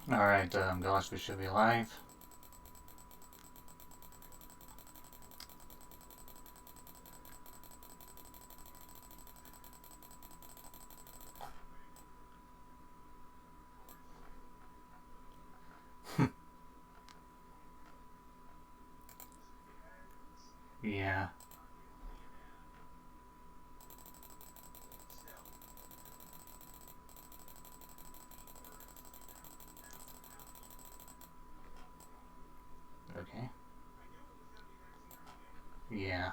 Alright, Gillespie should be alive. Yeah. Okay. Yeah.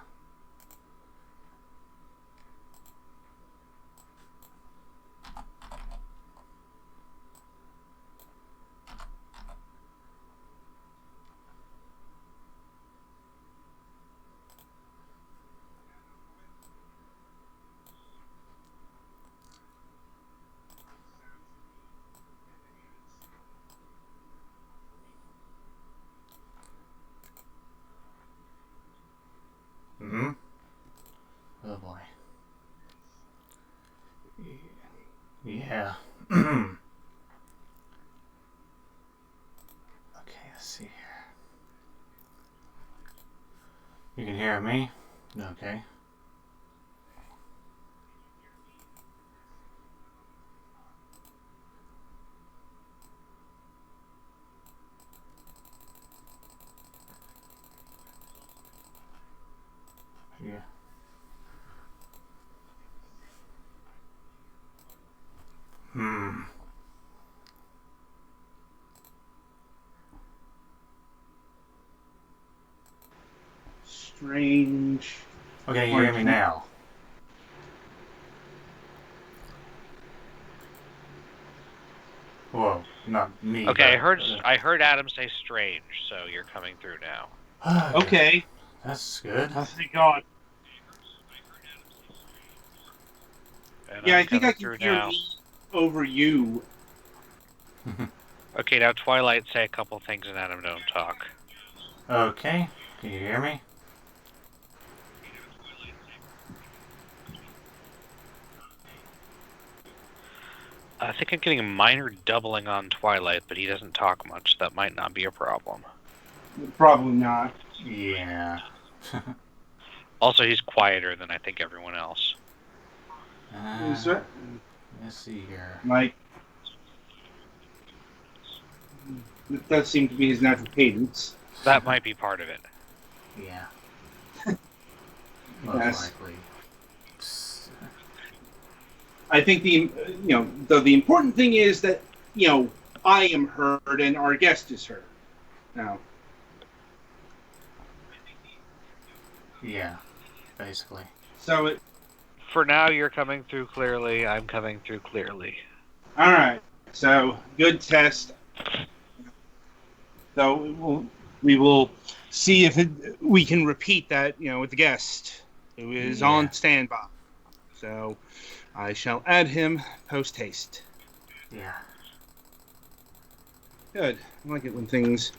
Mm-hmm. Oh boy. Yeah. Okay, let's see here. You can hear me? Okay. Yeah. Hmm. Strange. Okay, you hear me now? Well, not me, Okay, but... I heard Adam say strange, so you're coming through now. Okay. Okay. That's good. Oh, thank God. And Yeah, I I'm think I coming can through hear now. me over you. Okay, now Twilight, say a couple things and Adam don't talk. Okay. Can you hear me? I think I'm getting a minor doubling on Twilight, but he doesn't talk much. That might not be a problem. Probably not. Yeah. Also, he's quieter than I think everyone else. Is that Let's see here. like that does seem to be his natural cadence? That might be part of it. Yeah. Most Yes. likely. Psst. I think the important thing is that I am heard and our guest is heard. Now, Yeah. Basically. so For now, you're coming through clearly. I'm coming through clearly. all right. So good test. So we will see if we can repeat that with the guest who is Yeah. on standby. So I shall add him post haste. Yeah. Good. I like it when things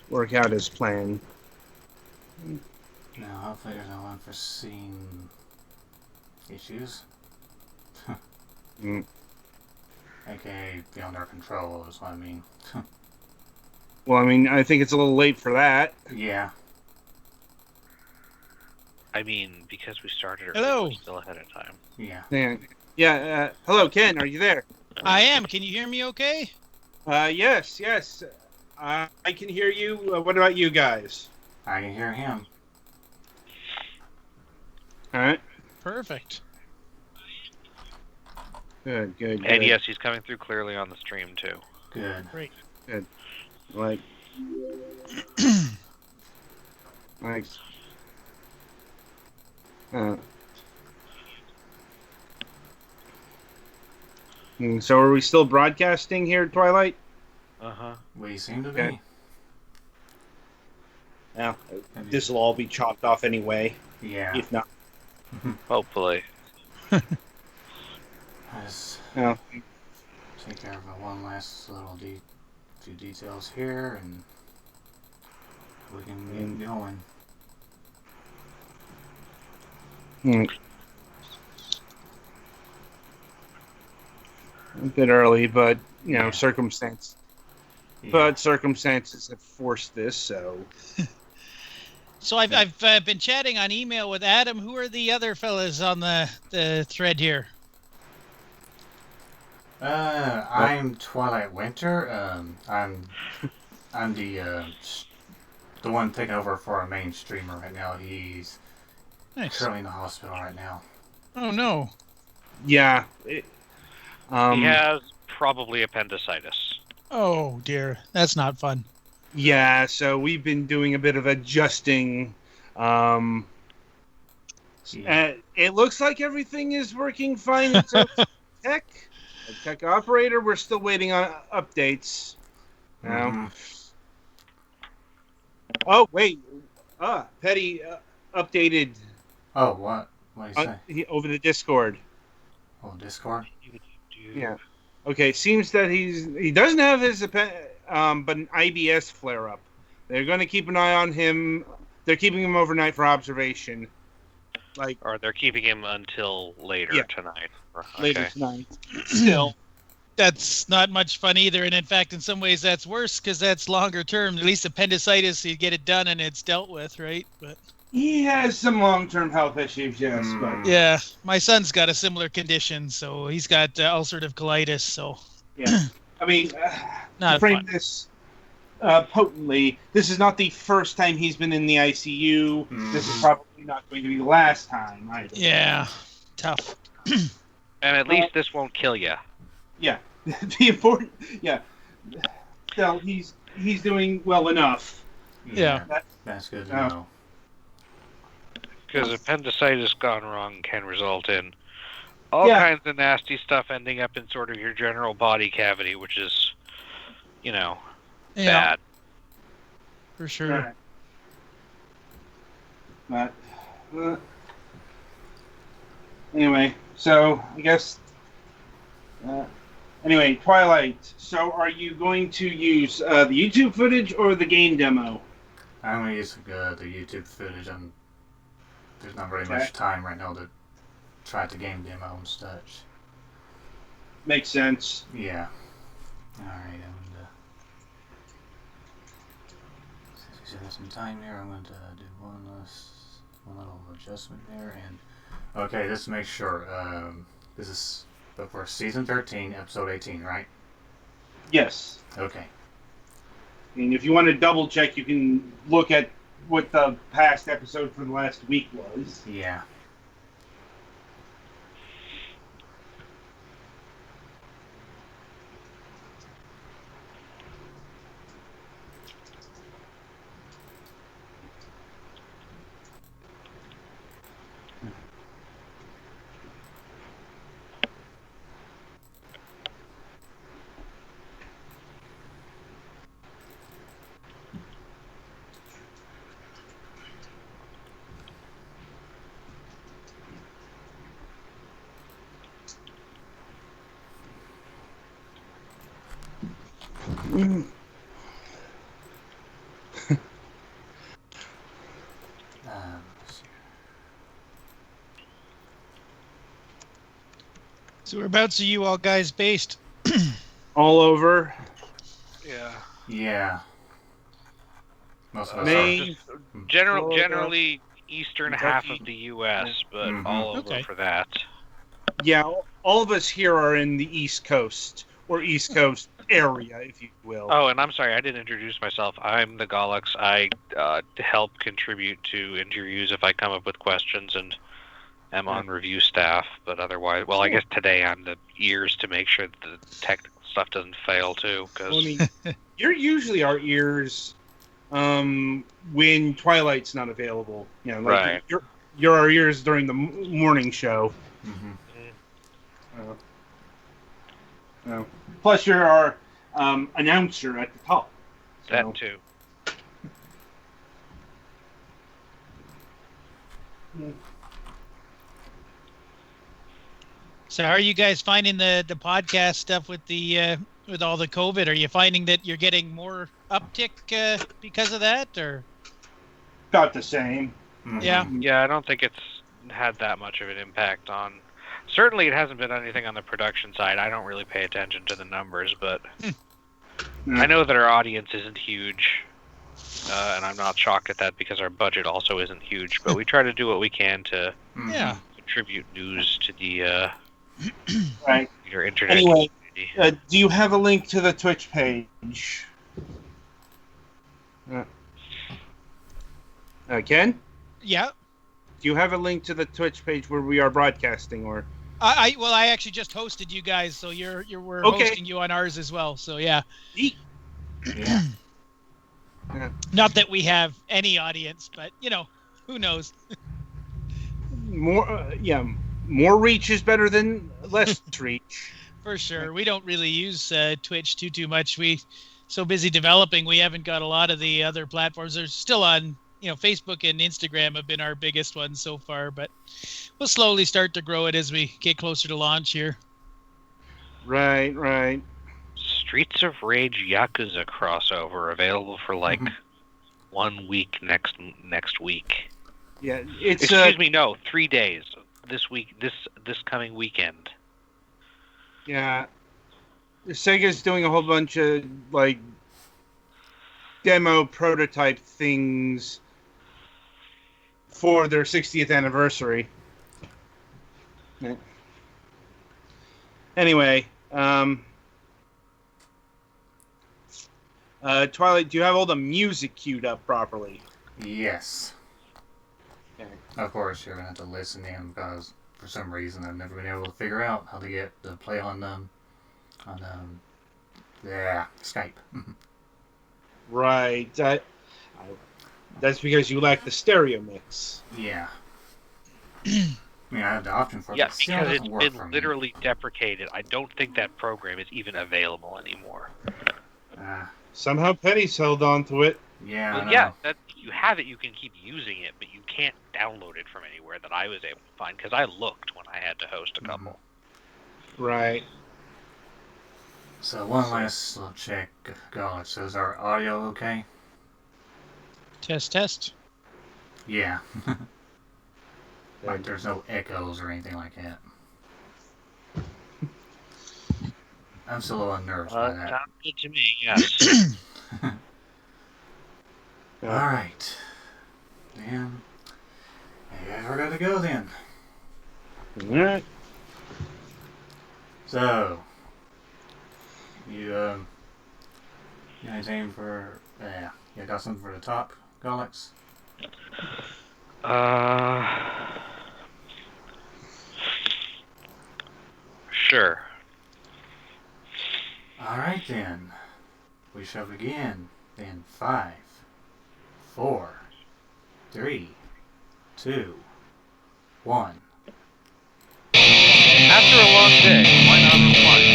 work out as planned. Now, hopefully there's no unforeseen issues. Mm. AKA beyond our control is what I mean. Well, I mean, I think it's a little late for that. Yeah. I mean, because we started early, Hello. we're still ahead of time. Yeah. Yeah. Hello, Ken. Are you there? I am. Can you hear me okay? Yes. I can hear you. What about you guys? I can hear him. All right. Perfect. Good. And yes, he's coming through clearly on the stream, too. Good. Great. Like, like, so are we still broadcasting here, Twilight? Uh-huh. We seem to Okay. be. Yeah. This will all be chopped off anyway. Yeah. If not, Hopefully. Let's no. take care of one last little few details here, and we can get going. a bit early, but Yeah. circumstances have forced this. So So I've been chatting on email with Adam. Who are the other fellas on the thread here? I'm Twilight Winter. I'm the one taking over for our main streamer right now. He's Nice. currently in the hospital right now. Oh no. yeah, He has probably appendicitis. Oh dear, that's not fun. yeah. So we've been doing a bit of adjusting. It looks like everything is working fine in terms of tech operator. We're still waiting on updates. Mm-hmm. Oh wait, Petty updated Oh, what? What do you say? over the Discord. Oh, Discord? Yeah. Okay. Seems that he doesn't have his but an IBS flare up. They're going to keep an eye on him. They're keeping him overnight for observation. Or they're keeping him until later tonight. Later tonight. Still. That's not much fun either, and in fact, in some ways, that's worse because that's longer term. At least appendicitis, you get it done and it's dealt with, right? But He has some long-term health issues, yes. But yeah, my son's got a similar condition, so he's got ulcerative colitis. So yeah, I mean, not to frame fun. this potently, this is not the first time he's been in the ICU. This is probably not going to be the last time either. Yeah, tough. And at least this won't kill you. Yeah, the important. Yeah, so he's doing well enough. Yeah. That's good to know. Because appendicitis gone wrong can result in all kinds of nasty stuff ending up in sort of your general body cavity, which is, bad. For sure. Right. But anyway, so I guess. Anyway, Twilight. So, are you going to use the YouTube footage or the game demo? I'm gonna use the YouTube footage. There's not very much time right now to try the game demo and such. Makes sense. Yeah. All right. Since we still have some time here, I'm going to do one little adjustment there, and okay, just to make sure. This is for season 13, episode 18, right? Yes. Okay. And if you want to double check, you can look at what the past episode for the last week was. Yeah. So whereabouts are you all guys based? All over. Yeah. Yeah. Most of us Maine. Generally eastern half Kentucky. of the U.S., but all over for that. Yeah, all of us here are in the East Coast, or East Coast area, if you will. Oh, and I'm sorry, I didn't introduce myself. I'm the Gollux. I help contribute to interviews if I come up with questions, and am on review staff. But otherwise, well, I guess today I'm the ears to make sure that the technical stuff doesn't fail too. Cause... Well, I mean, you're usually our ears when Twilight's not available. Right. You're our ears during the morning show. Mm-hmm. Plus, you're our announcer at the top. So. That too. So how are you guys finding the podcast stuff with the with all the COVID? Are you finding that you're getting more uptick because of that, or? About the same. Mm-hmm. Yeah. Yeah, I don't think it's had that much of an impact on. Certainly, it hasn't been anything on the production side. I don't really pay attention to the numbers, but I know that our audience isn't huge, and I'm not shocked at that because our budget also isn't huge. But we try to do what we can to Yeah. contribute news to the Right. your internet Anyway, community. do you have a link to the Twitch page? Ken? Yeah. Do you have a link to the Twitch page where we are broadcasting, or? I actually just hosted you guys, so we're hosting you on ours as well. So yeah. Yeah. Not that we have any audience, but who knows? More reach is better than less reach. For sure. We don't really use Twitch too much. We so busy developing, we haven't got a lot of the other platforms. They're still on, Facebook and Instagram have been our biggest ones so far, but we'll slowly start to grow it as we get closer to launch here. Right. Streets of Rage Yakuza crossover available for 1 week next week. Yeah, it's excuse me, no, 3 days. This week, this coming weekend. Yeah, Sega's doing a whole bunch of demo prototype things for their 60th anniversary. Anyway, Twilight, do you have all the music queued up properly? Yes. Okay. Of course, you're gonna have to listen in because for some reason I've never been able to figure out how to get to play on Skype. Right. That's because you lack the stereo mix. Yeah. I mean, I have the option for it. Yeah, but still because doesn't it's work been for me. literally deprecated. I don't think that program is even available anymore. Somehow Penny's held on to it. Yeah. Well, yeah, that if you have it, you can keep using it, but you can't download it from anywhere that I was able to find because I looked when I had to host a couple. Right. So one last little check. God, so is our audio okay? Test. Yeah. Like there's no echoes or anything like that. I'm still a little unnerved by that. Sounds good to me, yes. Alright. Then, I guess we're good to go then. Alright. So, you got anything for, you got something for the top, Galax? Sure. Alright then. We shall begin in 5, 4, 3, 2, 1. After a long day, why not unwind?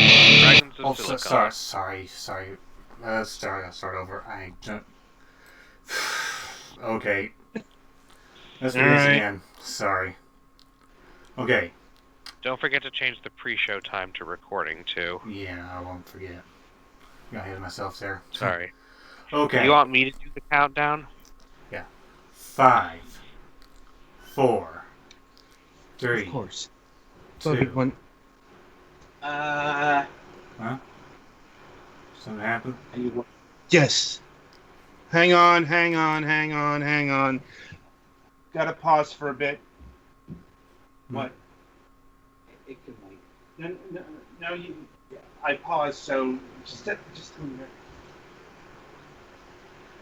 Fragments of Silicon. Sorry. Start over. I don't... Okay. Let's do this again. Sorry. Okay. Don't forget to change the pre-show time to recording, too. Yeah, I won't forget. Got ahead of myself there. Sorry. Okay. You want me to do the countdown? Yeah. 5, 4, 3. Of course. 2. Huh? Something happened? Yes. Hang on. Gotta pause for a bit. What? It can wait. No, you. I paused, so just a minute.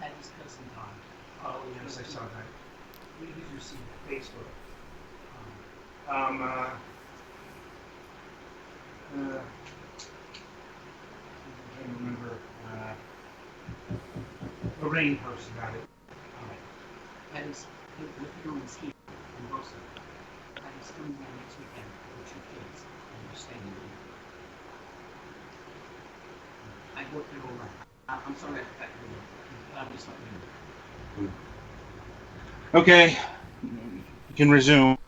That is cousin Don. Oh, yes, I saw that. We did you see Facebook? I can't remember. Lorraine posted about it. That is, the film is here in Boston. That is coming down next weekend with 2 kids, and you're staying with me. I worked it all out. I'm sorry I forgot you. I'm just letting you know. Okay. You can resume.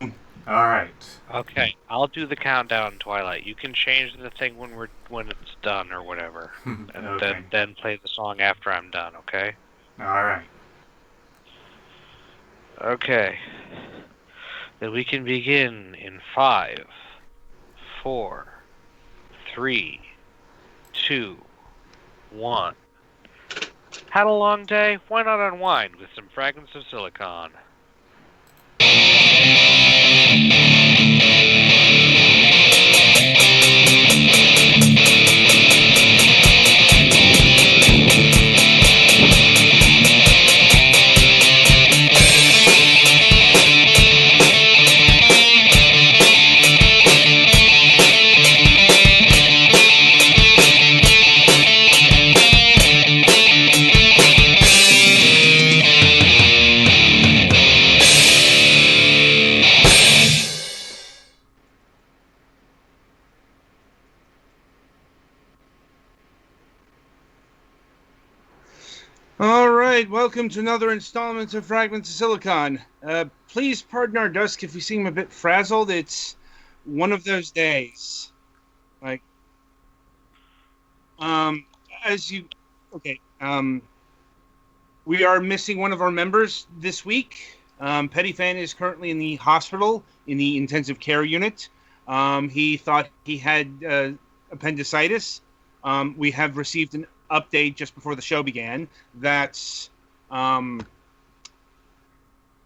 Alright. Okay, I'll do the countdown, Twilight. You can change the thing when it's done or whatever, and Okay. then play the song after I'm done. Okay. Alright. Okay. Then we can begin in 5, 4, 3, 2, 1. Had a long day? Why not unwind with some Fragments of Silicon? All right, welcome to another installment of Fragments of Silicon. Please pardon our dusk if we seem a bit frazzled. It's one of those days. Like, as you, okay, we are missing one of our members this week. Petty Fan is currently in the hospital in the intensive care unit. He thought he had appendicitis. We have received an update just before the show began that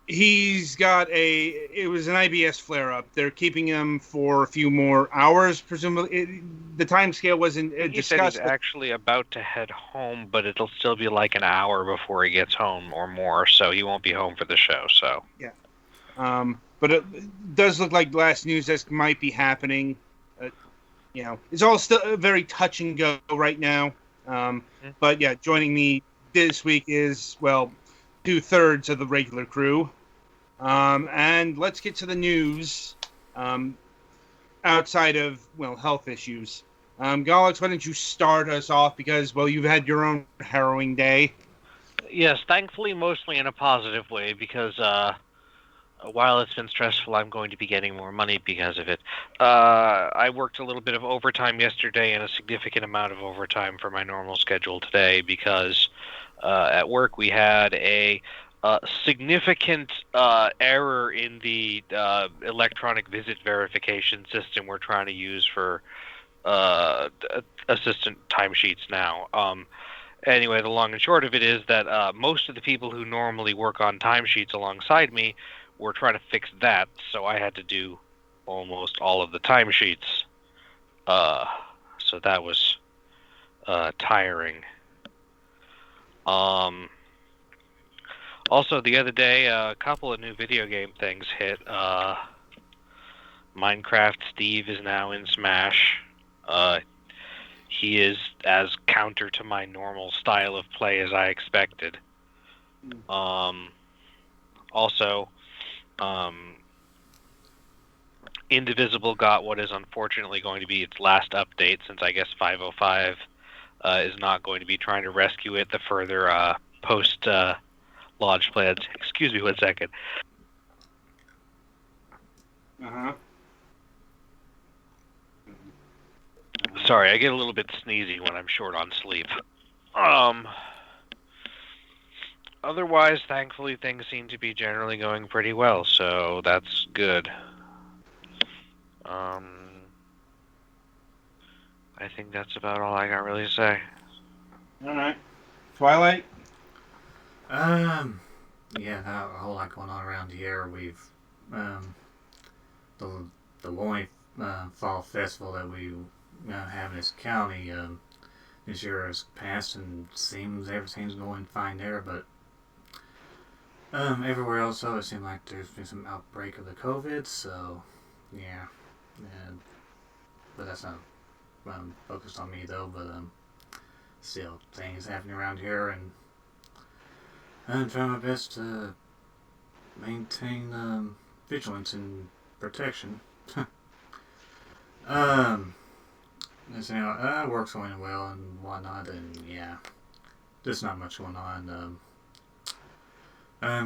he's got it was an IBS flare-up. They're keeping him for a few more hours, presumably. The time scale wasn't He discussed. said he's actually about to head home, but it'll still be like an hour before he gets home or more, so he won't be home for the show. So But it does look like last news that might be happening. It's all still very touch and go right now. But yeah, joining me this week is, well, 2/3 of the regular crew. And let's get to the news outside of, well, health issues. Galax, why don't you start us off because, well, you've had your own harrowing day. yes, thankfully mostly in a positive way because while it's been stressful, I'm going to be getting more money because of it. I worked a little bit of overtime yesterday and a significant amount of overtime for my normal schedule today because at work we had a significant error in the electronic visit verification system we're trying to use for assistant timesheets now. Anyway, the long and short of it is that most of the people who normally work on timesheets alongside me were trying to fix that, so I had to do almost all of the timesheets. So that was tiring. Also, the other day, a couple of new video game things hit. Minecraft Steve is now in Smash. He is as counter to my normal style of play as I expected. Also, Indivisible got what is unfortunately going to be its last update, since I guess 505 is not going to be trying to rescue it the further post-launch plans. Excuse me 1 second. Sorry, I get a little bit sneezy when I'm short on sleep. Otherwise, thankfully, things seem to be generally going pretty well, so that's good. I think that's about all I got really to say. All right. Twilight? Yeah, not a whole lot going on around here. We've the only fall festival that we have in this county this year has passed, and seems everything's going fine there. But everywhere else, though, it seems like there's been some outbreak of the COVID. So yeah, but that's not focused on me though. But still, things happening around here, and I'm trying my best to maintain vigilance and protection. Work's going well and whatnot, and yeah, there's not much going on.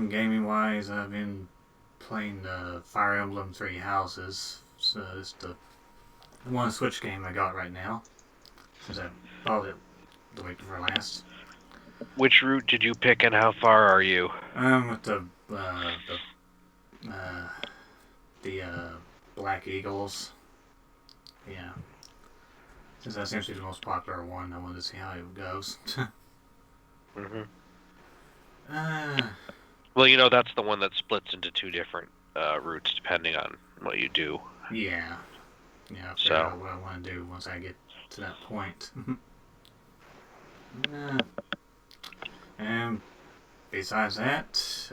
Gaming wise, I've been playing Fire Emblem Three Houses. So it's the one Switch game I got right now, since I bought it the week before last. Which route did you pick, and how far are you? With the Black Eagles, yeah. Since that seems to be the most popular one, I wanted to see how it goes. Hmm. uh, Well, that's the one that splits into two different routes depending on what you do. yeah. Yeah, I'll figure So. out what I want to do once I get to that point. uh, and besides that,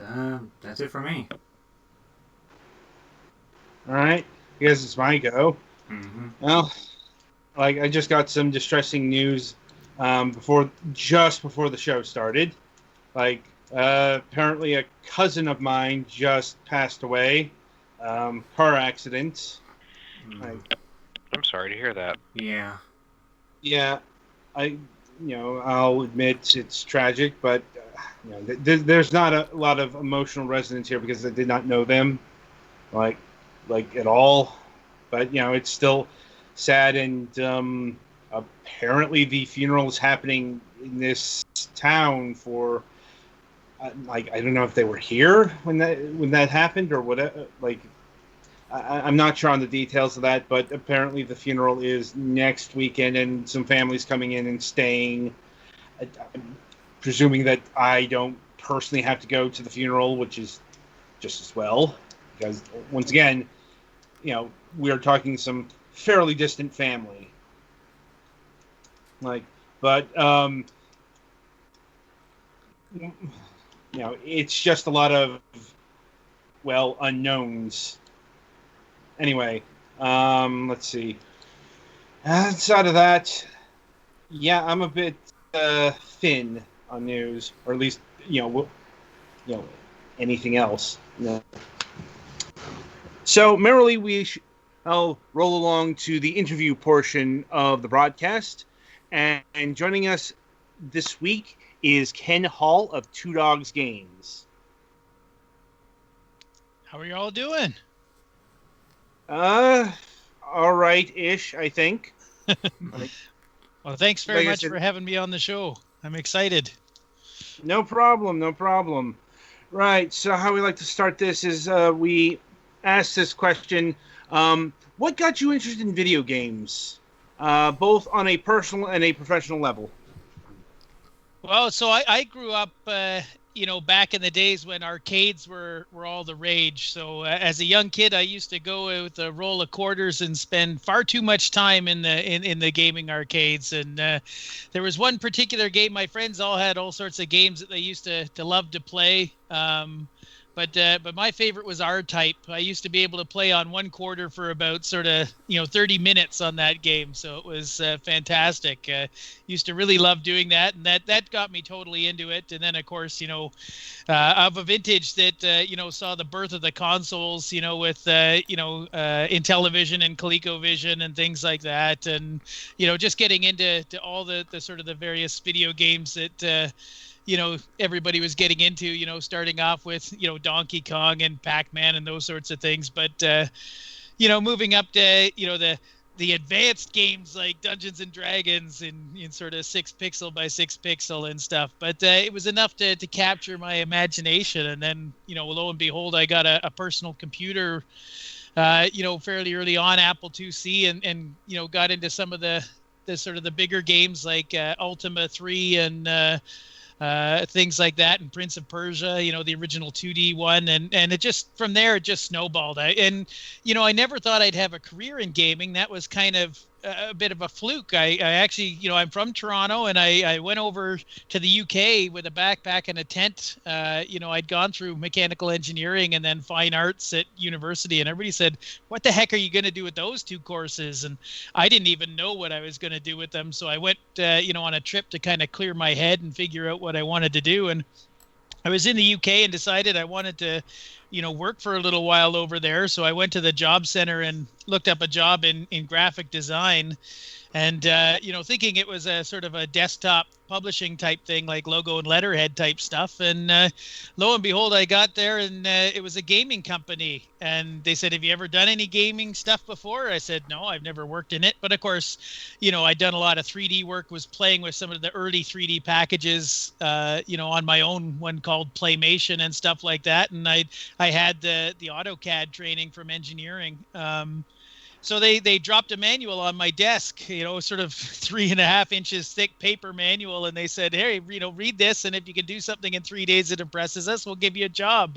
that's it for me. All right, I guess it's my go. Mm-hmm. Well, like I just got some distressing news just before the show started. Like apparently a cousin of mine just passed away, car accident. Like, I'm sorry to hear that. Yeah. yeah, I'll admit it's tragic, but there's not a lot of emotional resonance here because I did not know them, like, at all. But it's still sad, and apparently the funeral is happening in this town for. Like I don't know if they were here when that happened or what. Like I'm not sure on the details of that, but apparently the funeral is next weekend, and some families coming in and staying. I'm presuming that I don't personally have to go to the funeral, which is just as well, because once again, we are talking some fairly distant family. Like, but it's just a lot of unknowns. Anyway, let's see. Outside of that, yeah, I'm a bit thin on news, or at least anything else. So merrily I'll roll along to the interview portion of the broadcast, and joining us this week is Ken Hall of Two Dogs Games. How are you all doing? All right-ish, I think. Well, thanks very much for having me on the show. I'm excited. No problem. Right, so how we like to start this is we ask this question. What got you interested in video games, both on a personal and a professional level? Well, so I grew up, back in the days when arcades were all the rage. So as a young kid, I used to go with a roll of quarters and spend far too much time in the gaming arcades. And there was one particular game. My friends all had all sorts of games that they used to love to play. But my favorite was R-Type. I used to be able to play on one quarter for about sort of 30 minutes on that game, so it was fantastic. Used to really love doing that, and that got me totally into it. And then of course of a vintage that saw the birth of the consoles, with Intellivision and ColecoVision and things like that, and just getting into all the sort of the various video games that. Everybody was getting into, starting off with, Donkey Kong and Pac-Man and those sorts of things. But, moving up to, the advanced games like Dungeons and Dragons in sort of 6 pixel by 6 pixel and stuff. But it was enough to capture my imagination. And then, lo and behold, I got a personal computer, fairly early on, Apple IIc, and got into some of the sort of the bigger games like Ultima 3 and things like that, and Prince of Persia, the original 2D one, and it just from there it just snowballed. I never thought I'd have a career in gaming. That was kind of a bit of a fluke. I actually, I'm from Toronto, and I went over to the UK with a backpack and a tent. I'd gone through mechanical engineering and then fine arts at university, and everybody said, "What the heck are you going to do with those two courses?" And I didn't even know what I was going to do with them. So I went, on a trip to kind of clear my head and figure out what I wanted to do. And I was in the UK and decided I wanted to, work for a little while over there. So I went to the job center and looked up a job in graphic design, and thinking it was a sort of a desktop publishing type thing, like logo and letterhead type stuff. And lo and behold, I got there, and it was a gaming company. And they said, "Have you ever done any gaming stuff before?" I said, "No, I've never worked in it." But of course, I'd done a lot of 3D work, was playing with some of the early 3D packages, on my own one called Playmation and stuff like that. And I had the AutoCAD training from engineering. So they dropped a manual on my desk, sort of 3.5 inches thick paper manual, and they said, "Hey, read this, and if you can do something in 3 days that impresses us, we'll give you a job."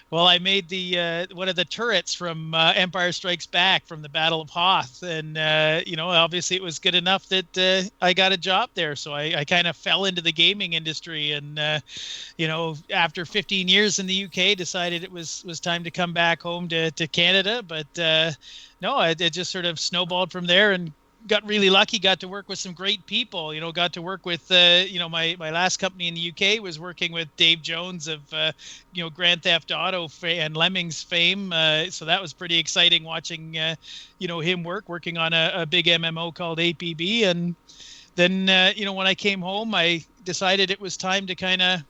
Well, I made the one of the turrets from Empire Strikes Back from the Battle of Hoth, and obviously it was good enough that I got a job there. So I kind of fell into the gaming industry, and after 15 years in the UK, decided it was time to come back home to Canada, but. No, it just sort of snowballed from there, and got really lucky. Got to work with some great people. Got to work with my last company in the UK was working with Dave Jones of Grand Theft Auto and Lemmings fame. So that was pretty exciting watching him working on a big MMO called APB. And then when I came home, I decided it was time to kind of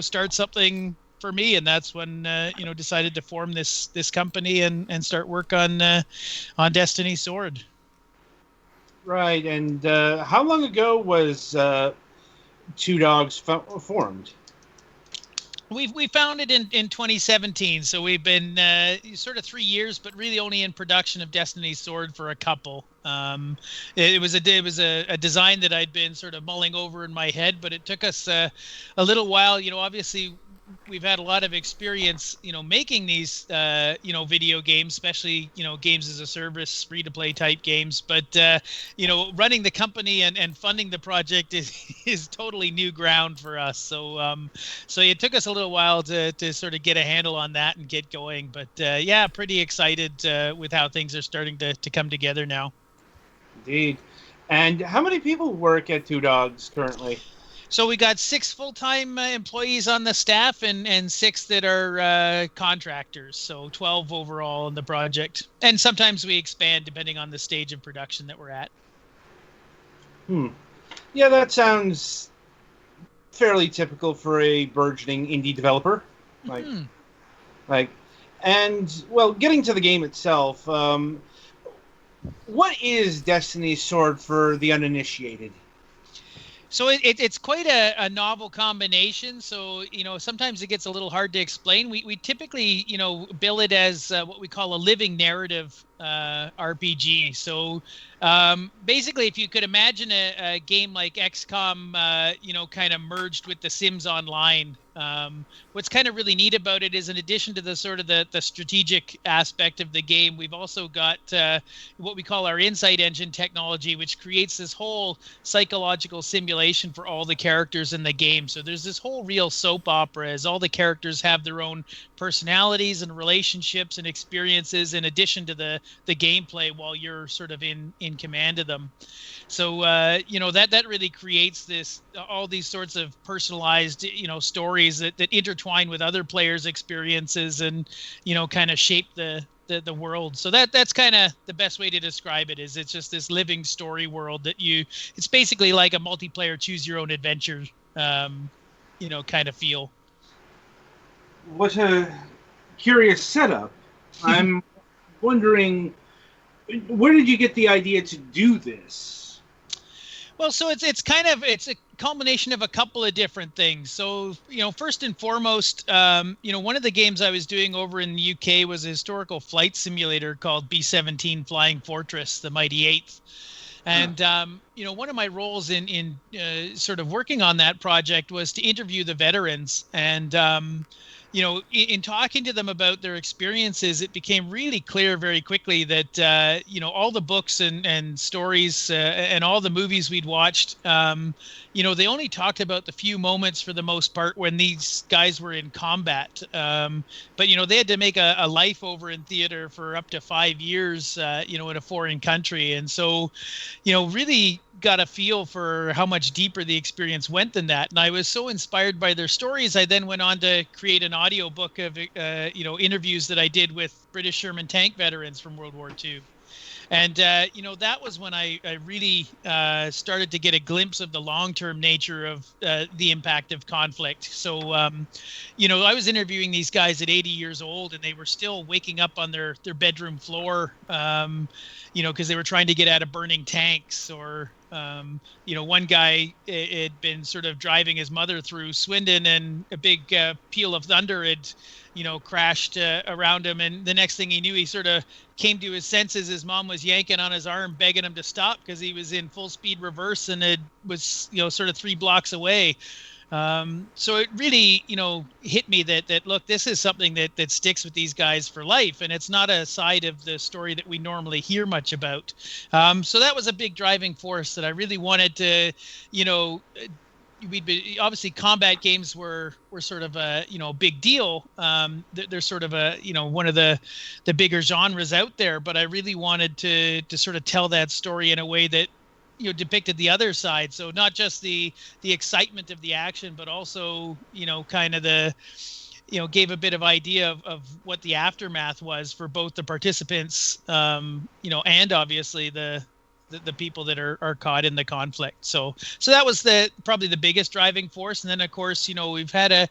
start something for me, and that's when decided to form this company and start work on Destiny Sword. Right, and how long ago was Two Dogs formed? We founded in 2017, so we've been sort of 3 years, but really only in production of Destiny Sword for a couple. It was a design that I'd been sort of mulling over in my head, but it took us a little while. Obviously we've had a lot of experience, making these, video games, especially, games as a service, free to play type games. But, running the company and funding the project is totally new ground for us. So, so it took us a little while to sort of get a handle on that and get going. But, yeah, pretty excited with how things are starting to come together now. Indeed. And how many people work at Two Dogs currently? So we got 6 full-time employees on the staff and 6 that are contractors. So 12 overall in the project. And sometimes we expand depending on the stage of production that we're at. Yeah, that sounds fairly typical for a burgeoning indie developer. And well, getting to the game itself, what is Destiny Sword for the uninitiated? So it's quite a novel combination. So, sometimes it gets a little hard to explain. We typically, bill it as what we call a living narrative RPG. So basically, if you could imagine a game like XCOM, kind of merged with The Sims Online. What's kind of really neat about it is, in addition to the sort of the strategic aspect of the game, we've also got what we call our insight engine technology, which creates this whole psychological simulation for all the characters in the game. So there's this whole real soap opera, as all the characters have their own personalities and relationships and experiences in addition to the gameplay, while you're sort of in command of them. So that really creates all these sorts of personalized stories that intertwine with other players' experiences and kind of shape the world. So that's kind of the best way to describe it. Is it's just this living story world that it's basically like a multiplayer choose your own adventure kind of feel. What a curious setup. I'm wondering, where did you get the idea to do this? Well, so it's a culmination of a couple of different things. So, first and foremost, one of the games I was doing over in the UK was a historical flight simulator called B-17 Flying Fortress, the Mighty Eighth. And, one of my roles in sort of working on that project was to interview the veterans. And, in talking to them about their experiences, it became really clear very quickly that, all the books and stories and all the movies we'd watched, they only talked about the few moments for the most part when these guys were in combat. But, they had to make a life over in theater for up to 5 years, in a foreign country. And so, really got a feel for how much deeper the experience went than that. And I was so inspired by their stories, I then went on to create an audio book of, interviews that I did with British Sherman tank veterans from World War II. And, that was when I really started to get a glimpse of the long-term nature of the impact of conflict. So, I was interviewing these guys at 80 years old, and they were still waking up on their bedroom floor, because they were trying to get out of burning tanks, or, One guy had been sort of driving his mother through Swindon, and a big peal of thunder had, crashed around him. And the next thing he knew, he sort of came to his senses. His mom was yanking on his arm, begging him to stop because he was in full speed reverse and it was, sort of 3 blocks away. So it really, hit me that look, this is something that sticks with these guys for life, and it's not a side of the story that we normally hear much about. So that was a big driving force that I really wanted to, we'd be obviously combat games were sort of a big deal. They're sort of a one of the bigger genres out there, but I really wanted to sort of tell that story in a way that depicted the other side. So not just the excitement of the action, but also kind of the gave a bit of idea of what the aftermath was for both the participants, and obviously the people that are caught in the conflict. So that was probably the biggest driving force. And then of course, we've had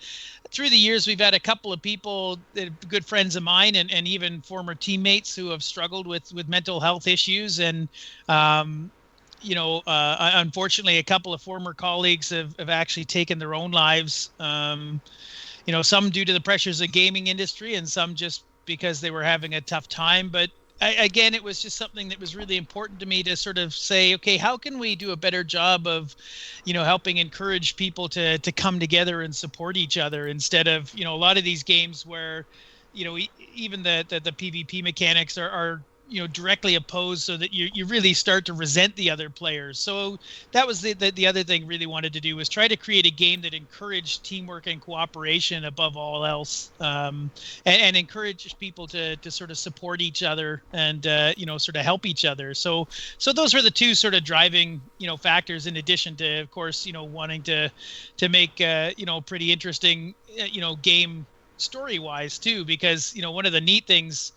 through the years, we've had a couple of people that are good friends of mine and even former teammates who have struggled with mental health issues. And, unfortunately, a couple of former colleagues have actually taken their own lives, some due to the pressures of the gaming industry and some just because they were having a tough time. But again, it was just something that was really important to me to sort of say, okay, how can we do a better job of, helping encourage people to come together and support each other instead of, a lot of these games where, even the PvP mechanics are directly opposed, so that you really start to resent the other players. So that was the other thing really wanted to do, was try to create a game that encouraged teamwork and cooperation above all else, and encouraged people to sort of support each other and sort of help each other. So those were the two sort of driving factors, in addition to, of course, wanting to make pretty interesting game story wise too, because one of the neat things,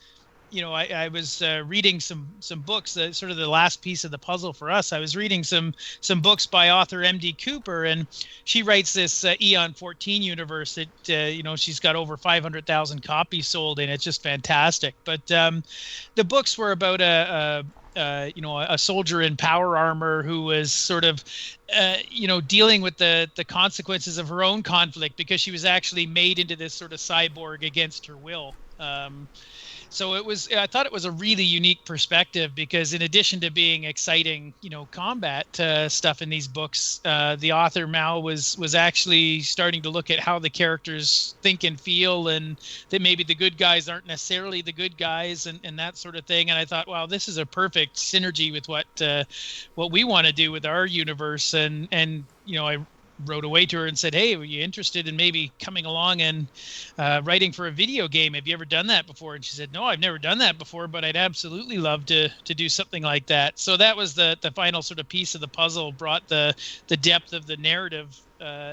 I was reading some books, sort of the last piece of the puzzle for us. I was reading some books by author M.D. Cooper, and she writes this Eon 14 universe that, she's got over 500,000 copies sold, and it's just fantastic. But the books were about a soldier in power armor who was sort of, dealing with the consequences of her own conflict, because she was actually made into this sort of cyborg against her will. So I thought it was a really unique perspective, because in addition to being exciting, combat stuff in these books, the author Mal was actually starting to look at how the characters think and feel, and that maybe the good guys aren't necessarily the good guys, and that sort of thing. And I thought, wow, this is a perfect synergy with what we want to do with our universe. And I wrote away to her and said, hey, were you interested in maybe coming along and writing for a video game? Have you ever done that before? And she said, no, I've never done that before, but I'd absolutely love to do something like that. So that was the final sort of piece of the puzzle, brought the depth of the narrative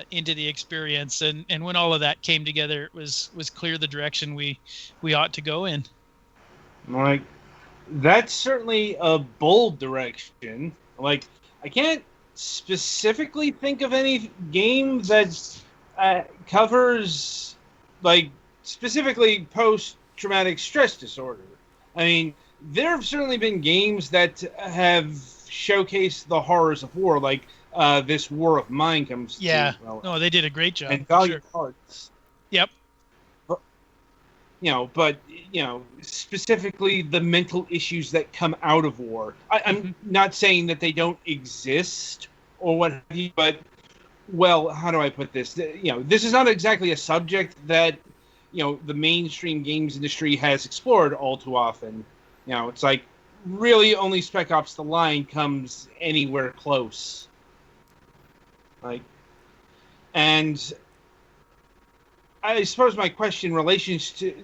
into the experience. And when all of that came together, it was clear the direction we ought to go in. Like, that's certainly a bold direction. Like, I can't specifically think of any game that covers, like, specifically post-traumatic stress disorder. I mean, there have certainly been games that have showcased the horrors of war, like this War of Mine comes to. Well, no, they did a great job. And Valiant Hearts. Yep. But specifically the mental issues that come out of war. I'm not saying that they don't exist or what have you, but, well, how do I put this? This is not exactly a subject that, the mainstream games industry has explored all too often. It's like, really only Spec Ops: The Line comes anywhere close. Like, and I suppose my question in relation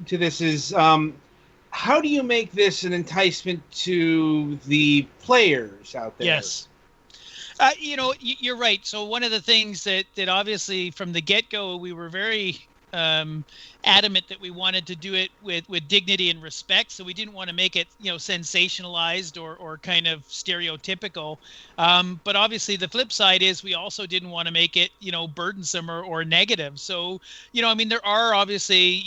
to this is, how do you make this an enticement to the players out there? Yes. You're right. So one of the things that obviously from the get-go we were very adamant that we wanted to do it with dignity and respect. So we didn't want to make it, sensationalized or kind of stereotypical. But obviously the flip side is we also didn't want to make it, burdensome or negative. So, I mean, there are obviously,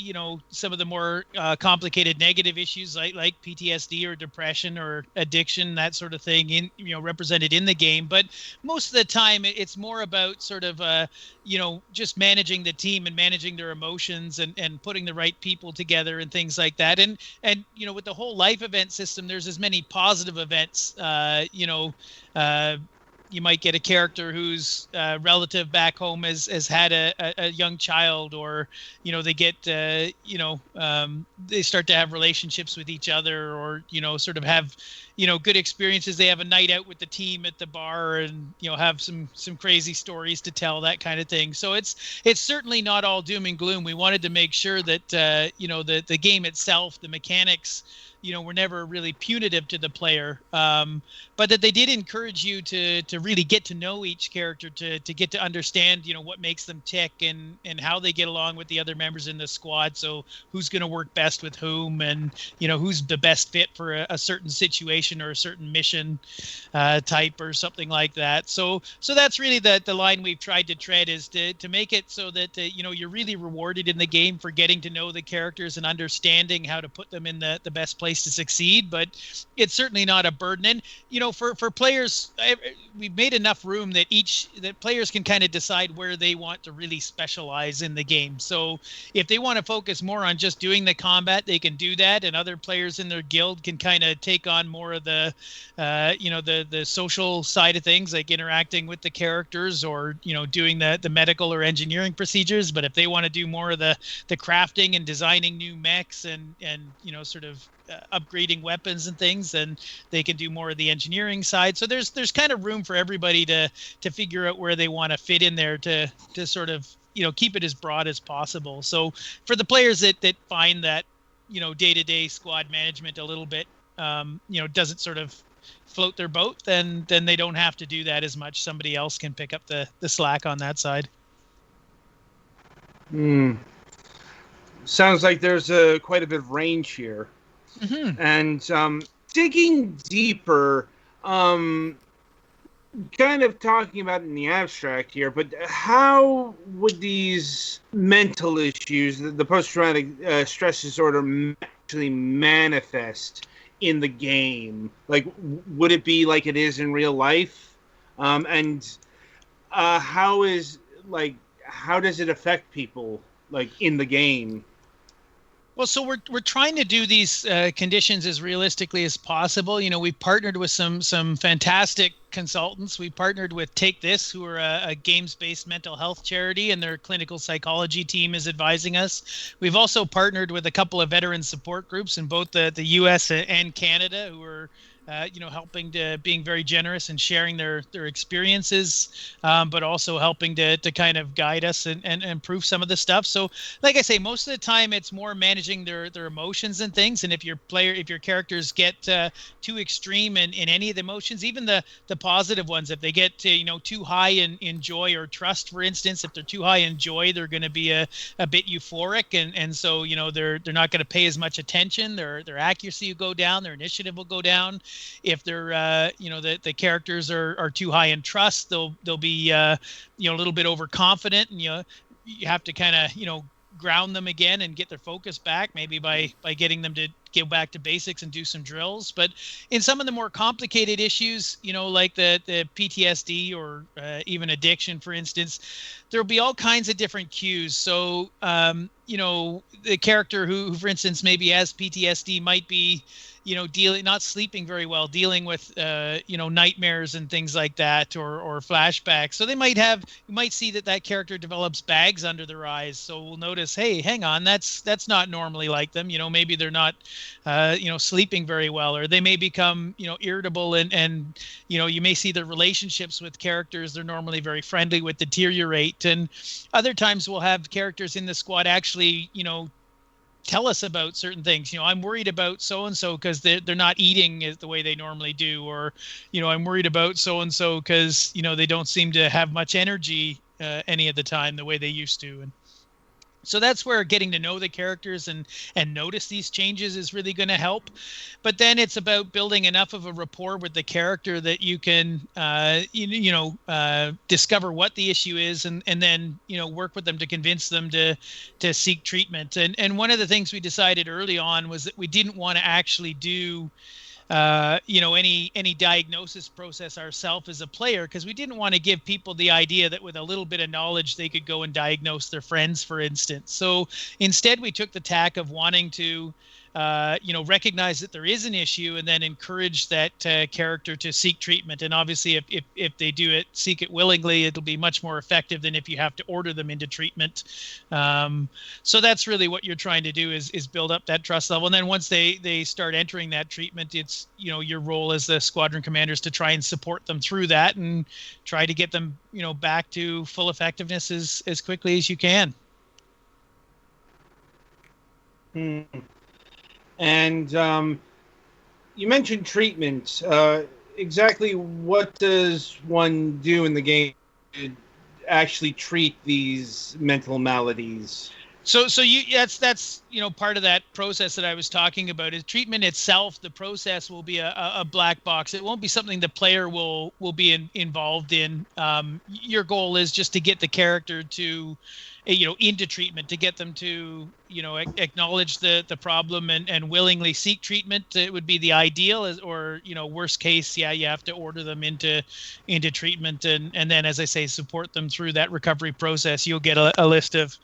some of the more complicated negative issues like PTSD or depression or addiction, that sort of thing represented in the game. But most of the time it's more about sort of, just managing the team and managing their emotions and putting the right people together and things like that. And with the whole life event system, there's as many positive events. You might get a character whose relative back home has had a young child, or they get they start to have relationships with each other, or sort of have good experiences. They have a night out with the team at the bar, and have some crazy stories to tell, that kind of thing. So it's certainly not all doom and gloom. We wanted to make sure that the game itself, the mechanics, were never really punitive to the player, but that they did encourage you to really get to know each character, to get to understand what makes them tick, and how they get along with the other members in the squad. So who's going to work best with whom, and who's the best fit for a certain situation or a certain mission type or something like that. So that's really the line we've tried to tread, is to make it so that you're really rewarded in the game for getting to know the characters and understanding how to put them in the best place to succeed. But it's certainly not a burden. And for players, we've made enough room that players can kind of decide where they want to really specialize in the game. So if they want to focus more on just doing the combat, they can do that, and other players in their guild can kind of take on more of the the social side of things, like interacting with the characters, or doing the medical or engineering procedures. But if they want to do more of the crafting and designing new mechs and sort of upgrading weapons and things, then they can do more of the engineering side. So there's kind of room for everybody to figure out where they want to fit in there, to sort of keep it as broad as possible. So for the players that find that day-to-day squad management a little bit doesn't sort of float their boat, then they don't have to do that as much. Somebody else can pick up the slack on that side. Sounds like there's quite a bit of range here. Mm-hmm. And digging deeper, kind of talking about in the abstract here, but how would these mental issues, the post-traumatic stress disorder, actually manifest in the game? Like, would it be like it is in real life? And how does it affect people, like, in the game? Well, so we're trying to do these conditions as realistically as possible. We've partnered with some fantastic consultants. We partnered with Take This, who are a games-based mental health charity, and their clinical psychology team is advising us. We've also partnered with a couple of veteran support groups in both the U.S. and Canada, who are helping being very generous and sharing their experiences, but also helping to kind of guide us and improve some of the stuff. So, like I say, most of the time it's more managing their emotions and things. And if your characters get too extreme in any of the emotions, even the positive ones, if they get too high in joy or trust, for instance, if they're too high in joy, they're going to be a bit euphoric, and so they're not going to pay as much attention. Their accuracy will go down, their initiative will go down. If they're the characters are too high in trust, they'll be a little bit overconfident, and you have to kind of ground them again and get their focus back, maybe by getting them to go back to basics and do some drills. But in some of the more complicated issues, like the PTSD or even addiction, for instance, there'll be all kinds of different cues. So the character who for instance maybe has PTSD might be not sleeping very well, dealing with nightmares and things like that, or flashbacks. So you might see that character develops bags under their eyes. So we'll notice, hey, hang on, that's not normally like them. Maybe they're not sleeping very well, or they may become irritable, and you may see their relationships with characters they're normally very friendly with deteriorate. And other times we'll have characters in the squad actually tell us about certain things. I'm worried about so and so because they're not eating the way they normally do, or I'm worried about so and so because they don't seem to have much energy any of the time the way they used to. And So that's where getting to know the characters and notice these changes is really going to help. But then it's about building enough of a rapport with the character that you can discover what the issue is, and then work with them to convince them to seek treatment. And one of the things we decided early on was that we didn't want to actually do any diagnosis process ourselves as a player, because we didn't want to give people the idea that with a little bit of knowledge they could go and diagnose their friends, for instance. So instead we took the tack of wanting to recognize that there is an issue, and then encourage that character to seek treatment. And obviously, if they seek it willingly, it'll be much more effective than if you have to order them into treatment. So that's really what you're trying to do, is build up that trust level. And then once they start entering that treatment, it's your role as the squadron commanders to try and support them through that, and try to get them back to full effectiveness as quickly as you can. And you mentioned treatment. Exactly what does one do in the game to actually treat these mental maladies? So that's part of that process that I was talking about. Is treatment itself, the process will be a black box. It won't be something the player will be involved in. Your goal is just to get the character to into treatment, to get them to acknowledge the problem and willingly seek treatment. It would be the ideal, or worst case, you have to order them into treatment, and then, as I say, support them through that recovery process. You'll get a list of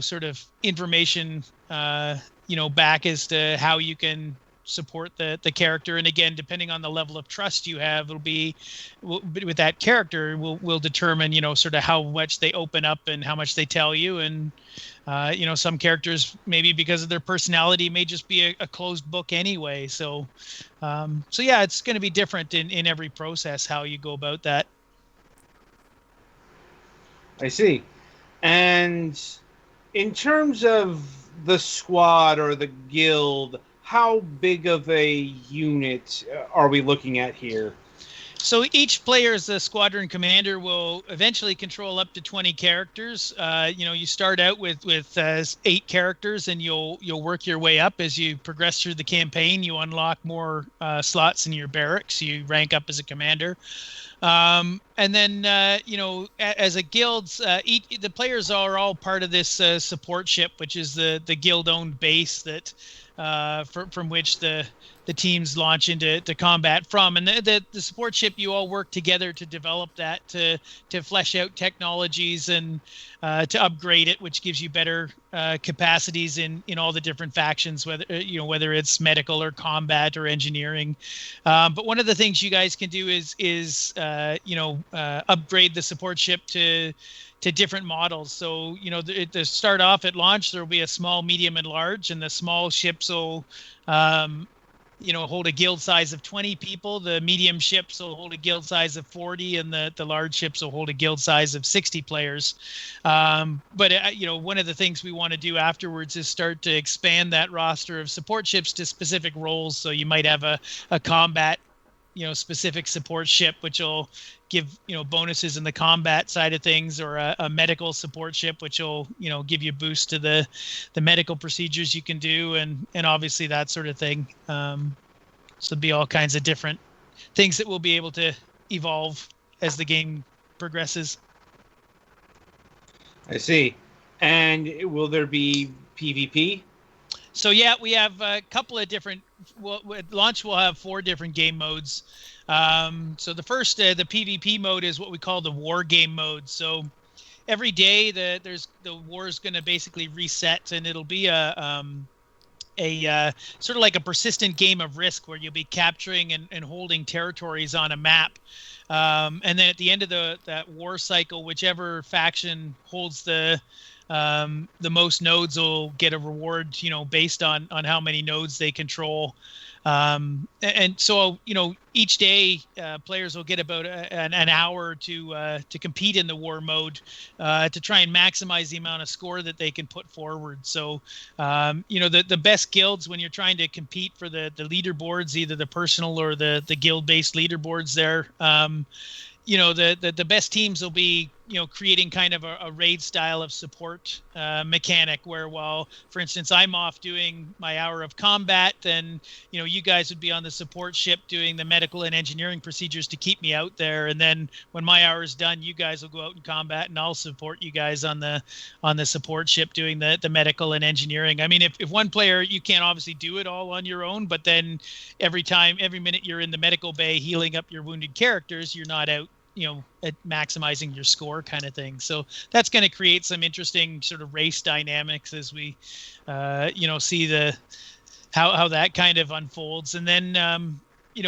sort of information back as to how you can support the character. And again, depending on the level of trust you have, it'll be with that character will determine sort of how much they open up and how much they tell you. And some characters, maybe because of their personality, may just be a closed book anyway. So yeah, it's going to be different in every process how you go about that. I see. And in terms of the squad or the guild, how big of a unit are we looking at here? So each player as a squadron commander will eventually control up to 20 characters. You start out with 8 characters, and you'll work your way up as you progress through the campaign. You unlock more slots in your barracks. You rank up as a commander. And then, as a guild, the players are all part of this support ship, which is the guild-owned base that from which the teams launch into combat from. And the support ship, you all work together to develop that, to flesh out technologies and to upgrade it, which gives you better capacities in all the different factions, whether it's medical or combat or engineering. But one of the things you guys can do is upgrade the support ship to different models. So, to start off at launch, there will be a small, medium, and large, and the small ships will, hold a guild size of 20 people. The medium ships will hold a guild size of 40, and the large ships will hold a guild size of 60 players. But one of the things we want to do afterwards is start to expand that roster of support ships to specific roles. So you might have a combat specific support ship, which will give bonuses in the combat side of things, or a medical support ship, which will give you a boost to the medical procedures you can do, and obviously that sort of thing. So there'll be all kinds of different things that will be able to evolve as the game progresses. I see. And will there be PvP? So yeah, we have a couple of different. Well, at launch we'll have 4 different game modes. So the first, the PvP mode, is what we call the war game mode. So every day the war is going to basically reset, and it'll be a sort of like a persistent game of Risk, where you'll be capturing and holding territories on a map. And then at the end of that war cycle, whichever faction holds the most nodes will get a reward, based on how many nodes they control. And so, each day players will get about an hour to compete in the war mode, to try and maximize the amount of score that they can put forward. So, the best guilds, when you're trying to compete for the leaderboards, either the personal or the guild-based leaderboards there, the best teams will be creating kind of a raid style of support mechanic where, while, for instance, I'm off doing my hour of combat, then, you guys would be on the support ship doing the medical and engineering procedures to keep me out there. And then when my hour is done, you guys will go out in combat and I'll support you guys on the support ship doing the medical and engineering. I mean, if one player, you can't obviously do it all on your own, but then every minute you're in the medical bay healing up your wounded characters, you're not out at maximizing your score kind of thing. So that's going to create some interesting sort of race dynamics as we see how that kind of unfolds. And then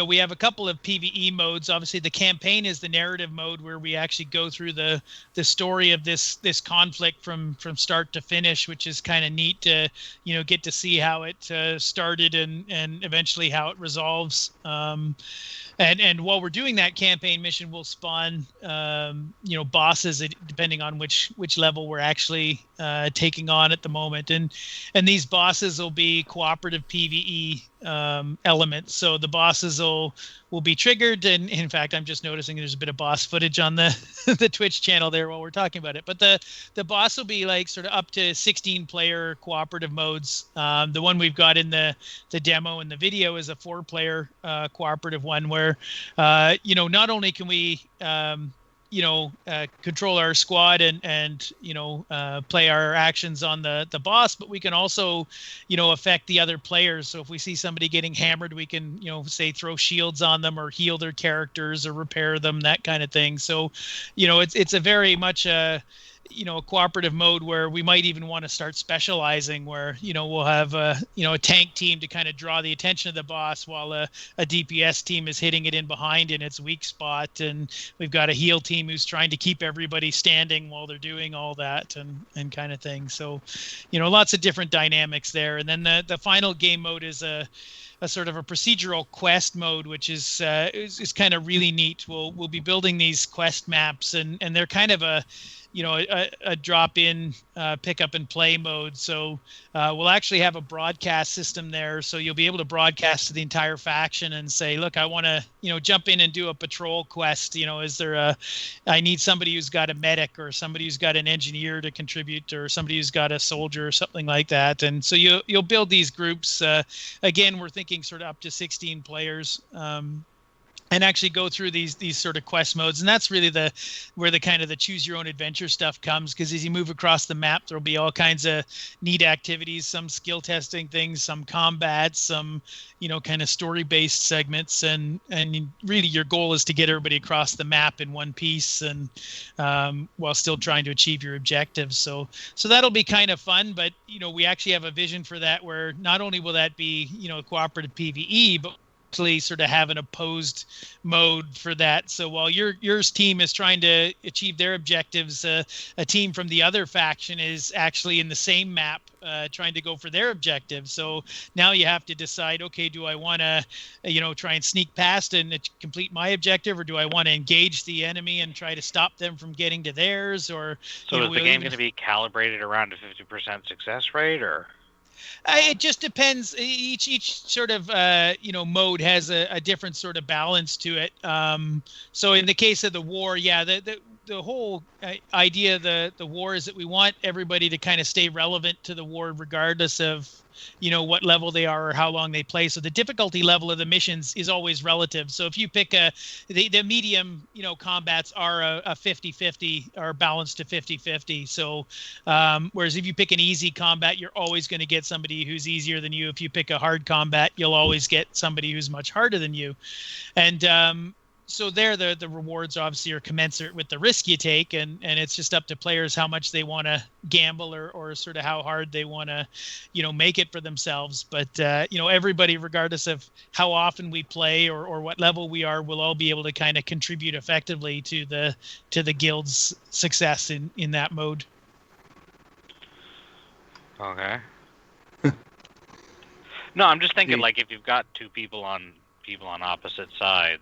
we have a couple of PvE modes. Obviously the campaign is the narrative mode where we actually go through the story of this conflict from start to finish, which is kind of neat to get to see how it started and eventually how it resolves. And while we're doing that campaign mission, we'll spawn, bosses depending on which level we're actually taking on at the moment. And these bosses will be cooperative PvE elements. So the bosses will be triggered. And in fact, I'm just noticing there's a bit of boss footage on the the Twitch channel there while we're talking about it. But the boss will be like sort of up to 16 player cooperative modes. The one we've got in the demo and the video is a 4-player cooperative one where not only can we control our squad and play our actions on the boss, but we can also affect the other players. So if we see somebody getting hammered, we can say throw shields on them or heal their characters or repair them, that kind of thing. So it's a very much a cooperative mode where we might even want to start specializing where we'll have a tank team to kind of draw the attention of the boss while a DPS team is hitting it in behind in its weak spot, and we've got a heal team who's trying to keep everybody standing while they're doing all that and kind of thing. So lots of different dynamics there. And then the final game mode is a sort of a procedural quest mode, which is kind of really neat. We'll be building these quest maps, and they're kind of a drop-in pick up and play mode. So we'll actually have a broadcast system there, so you'll be able to broadcast to the entire faction and say, look, I want to jump in and do a patrol quest. Is there I need somebody who's got a medic or somebody who's got an engineer to contribute or somebody who's got a soldier or something like that. And so you'll build these groups. Again, we're thinking sort of up to 16 players. And actually go through these sort of quest modes. And that's really where the kind of the choose your own adventure stuff comes, because as you move across the map, there'll be all kinds of neat activities, some skill testing things, some combat, some kind of story based segments, and really your goal is to get everybody across the map in one piece and while still trying to achieve your objectives. So that'll be kind of fun, but we actually have a vision for that where not only will that be cooperative PvE, but actually sort of have an opposed mode for that. So while your team is trying to achieve their objectives, a team from the other faction is actually in the same map trying to go for their objectives. So now you have to decide, okay, do I want to try and sneak past and complete my objective, or do I want to engage the enemy and try to stop them from getting to theirs? Or so is the game going to be calibrated around a 50% success rate, or? It just depends. Each sort of mode has a different sort of balance to it. So in the case of the war, the whole idea of the war is that we want everybody to kind of stay relevant to the war regardless of what level they are or how long they play. So the difficulty level of the missions is always relative. So if you pick the medium combats are a 50-50 or balanced to 50-50. So whereas if you pick an easy combat, you're always going to get somebody who's easier than you. If you pick a hard combat, you'll always get somebody who's much harder than you. And so there, the rewards obviously are commensurate with the risk you take, and it's just up to players how much they want to gamble or sort of how hard they want to, make it for themselves. But everybody, regardless of how often we play or what level we are, will all be able to kind of contribute effectively to the guild's success in that mode. Okay. No, I'm just thinking like if you've got two people on opposite sides.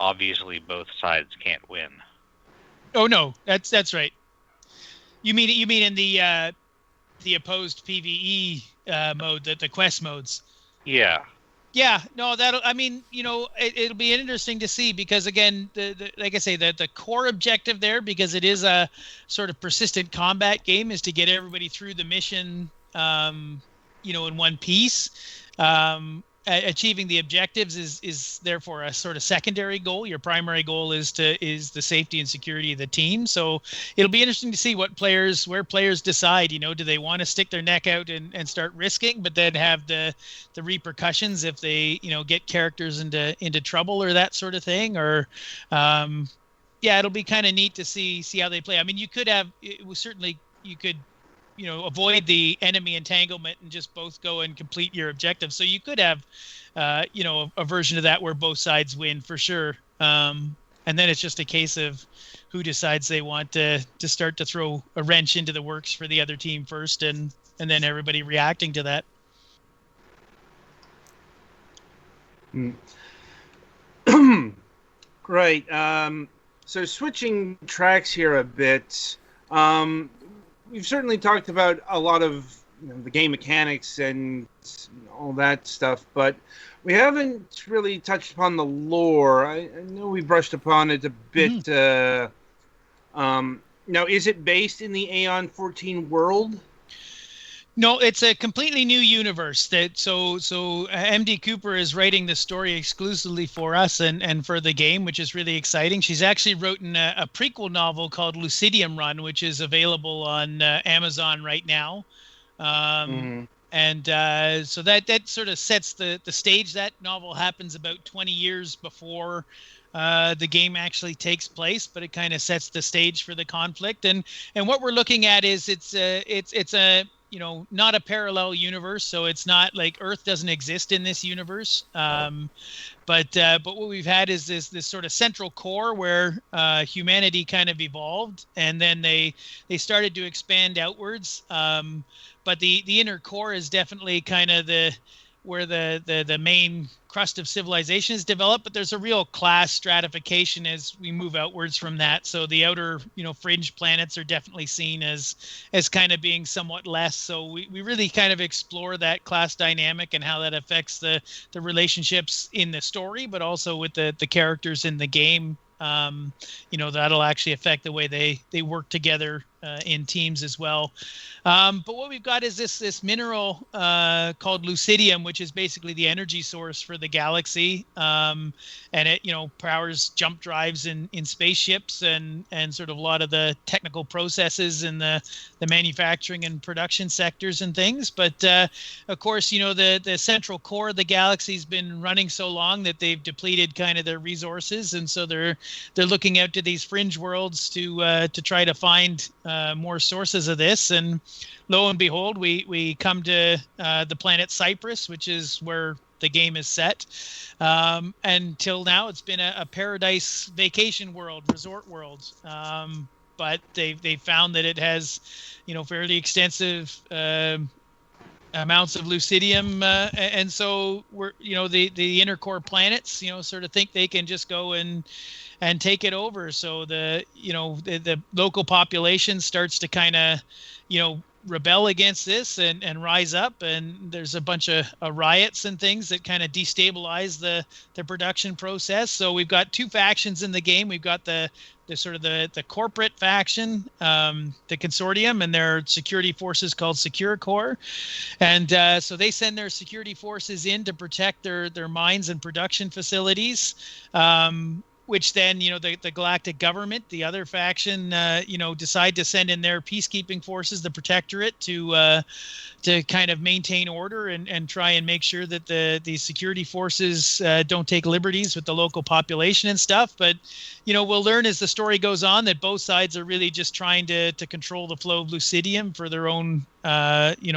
Obviously, both sides can't win. Oh no, that's right. You mean in the opposed PvE mode, the quest modes? Yeah. Yeah, no, that'll. I mean, it'll be interesting to see because again, like I say, the core objective there, because it is a sort of persistent combat game, is to get everybody through the mission, in one piece. Achieving the objectives is therefore a sort of secondary goal. Your primary goal is the safety and security of the team. So it'll be interesting to see where players decide. Do they want to stick their neck out and start risking, but then have the repercussions if they get characters into trouble or that sort of thing, or yeah, it'll be kind of neat to see how they play. I mean, it was certainly you could avoid the enemy entanglement and just both go and complete your objective, so you could have a version of that where both sides win for sure. And then it's just a case of who decides they want to start to throw a wrench into the works for the other team first, and then everybody reacting to that. Right. So switching tracks here a bit, we've certainly talked about a lot of the game mechanics and all that stuff, but we haven't really touched upon the lore. I know we brushed upon it a bit. Now, is it based in the Aeon 14 world? No, it's a completely new universe. So MD Cooper is writing the story exclusively for us and for the game, which is really exciting. She's actually written a prequel novel called Lucidium Run, which is available on Amazon right now. And so that sort of sets the stage. That novel happens about 20 years before the game actually takes place, but it kind of sets the stage for the conflict. And what we're looking at is it's a not a parallel universe, so it's not like Earth doesn't exist in this universe. But what we've had is this sort of central core where humanity kind of evolved, and then they started to expand outwards. But the inner core is definitely kind of where the main crust of civilization is developed, but there's a real class stratification as we move outwards from that. So the outer fringe planets are definitely seen as kind of being somewhat less. So we really kind of explore that class dynamic and how that affects the relationships in the story, but also with the characters in the game. That'll actually affect the way they work together in teams as well. But what we've got is this mineral called lucidium, which is basically the energy source for the galaxy, and it powers jump drives in spaceships and sort of a lot of the technical processes in the manufacturing and production sectors and things. But of course, the central core of the galaxy's been running so long that they've depleted kind of their resources, and so they're looking out to these fringe worlds to try to find more sources of this. And lo and behold, we come to the planet Cyprus, which is where the game is set. Until now, it's been a paradise vacation world, resort world. But they found that it has, fairly extensive amounts of lucidium, and so we're, the inner core planets, sort of think they can just go and take it over. So the local population starts to kind of rebel against this and rise up, and there's a bunch of riots and things that kind of destabilize the production process. So we've got two factions in the game. We've got the sort of the corporate faction, the consortium, and their security forces called Secure Corps. And so they send their security forces in to protect their mines and production facilities. Which then, the galactic government, the other faction, decide to send in their peacekeeping forces, the Protectorate, to kind of maintain order and try and make sure that the security forces don't take liberties with the local population and stuff. But, we'll learn as the story goes on that both sides are really just trying to control the flow of lucidium for their own,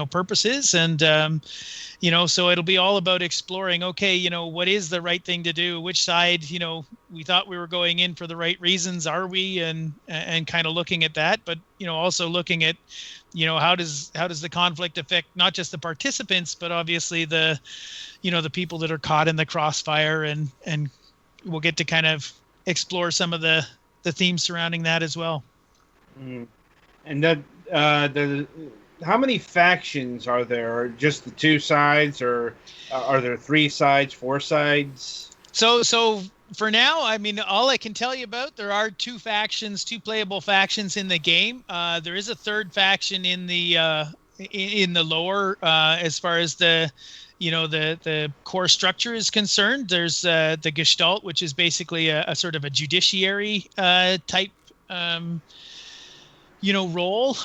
purposes. And, so it'll be all about exploring, okay, what is the right thing to do? Which side, we thought we were going in for the right reasons. Are we? And kind of looking at that, but, also looking at, how does the conflict affect not just the participants, but obviously the people that are caught in the crossfire, and we'll get to kind of explore some of the themes surrounding that as well. And that how many factions are there? Or just the two sides, or are there 3 sides, 4 sides? So for now, I mean, all I can tell you about, there are 2 playable factions in the game. There is a 3rd faction in the lore, as far as the core structure is concerned. There's the Gestalt, which is basically a sort of a judiciary type role,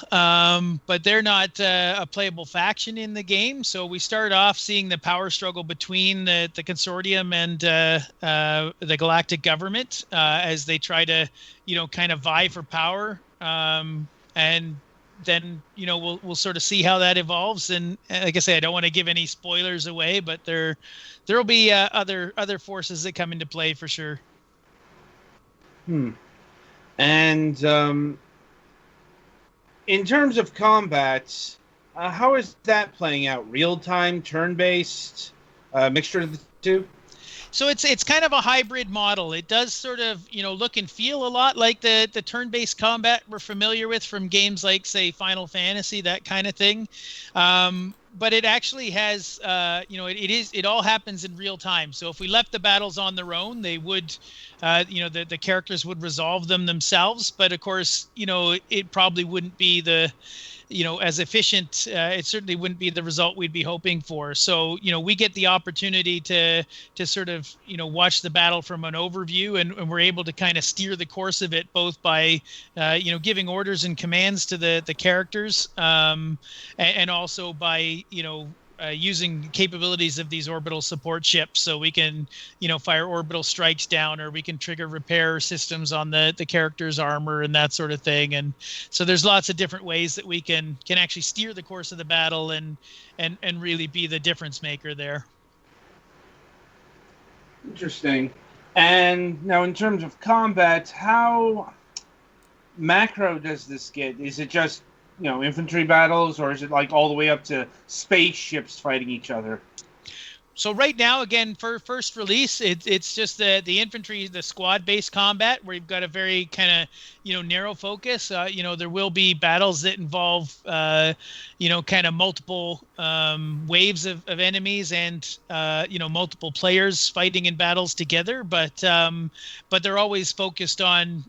but they're not a playable faction in the game. So we start off seeing the power struggle between the consortium and the galactic government, as they try to kind of vie for power, and then we'll sort of see how that evolves. And like I say, I don't want to give any spoilers away, but there'll be other forces that come into play for sure. And in terms of combat, how is that playing out? Real time, turn based, mixture of the two? So it's kind of a hybrid model. It does sort of look and feel a lot like the turn-based combat we're familiar with from games like, say, Final Fantasy, that kind of thing. But it actually has it all happens in real time. So if we left the battles on their own, they would the characters would resolve them themselves. But of course, it probably wouldn't be as efficient. It certainly wouldn't be the result we'd be hoping for. So we get the opportunity to sort of watch the battle from an overview, and we're able to kind of steer the course of it, both by giving orders and commands to the characters, and also by using capabilities of these orbital support ships. So we can fire orbital strikes down, or we can trigger repair systems on the character's armor and that sort of thing. And so there's lots of different ways that we can actually steer the course of the battle and really be the difference maker there. Interesting. And now, in terms of combat, how macro does this get? Is it just infantry battles, or is it like all the way up to spaceships fighting each other? So right now, again, for first release, it's just the infantry, the squad-based combat, where you've got a very kind of narrow focus. There will be battles that involve kind of multiple waves of enemies, and multiple players fighting in battles together. But they're always focused on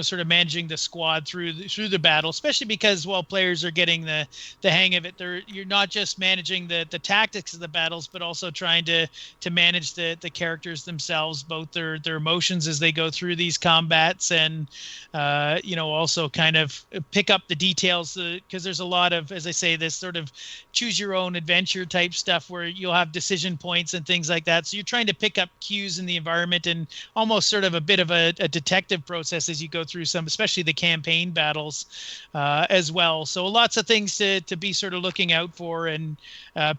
sort of managing the squad through the battle, especially because while players are getting the hang of it, you're not just managing the tactics of the battles, but also trying to manage the characters themselves, both their emotions as they go through these combats, and also kind of pick up the details, because there's a lot of, as I say, this sort of choose your own adventure type stuff where you'll have decision points and things like that. So you're trying to pick up cues in the environment, and almost sort of a bit of a detective process as you go through some, especially the campaign battles as well. So lots of things to be sort of looking out for and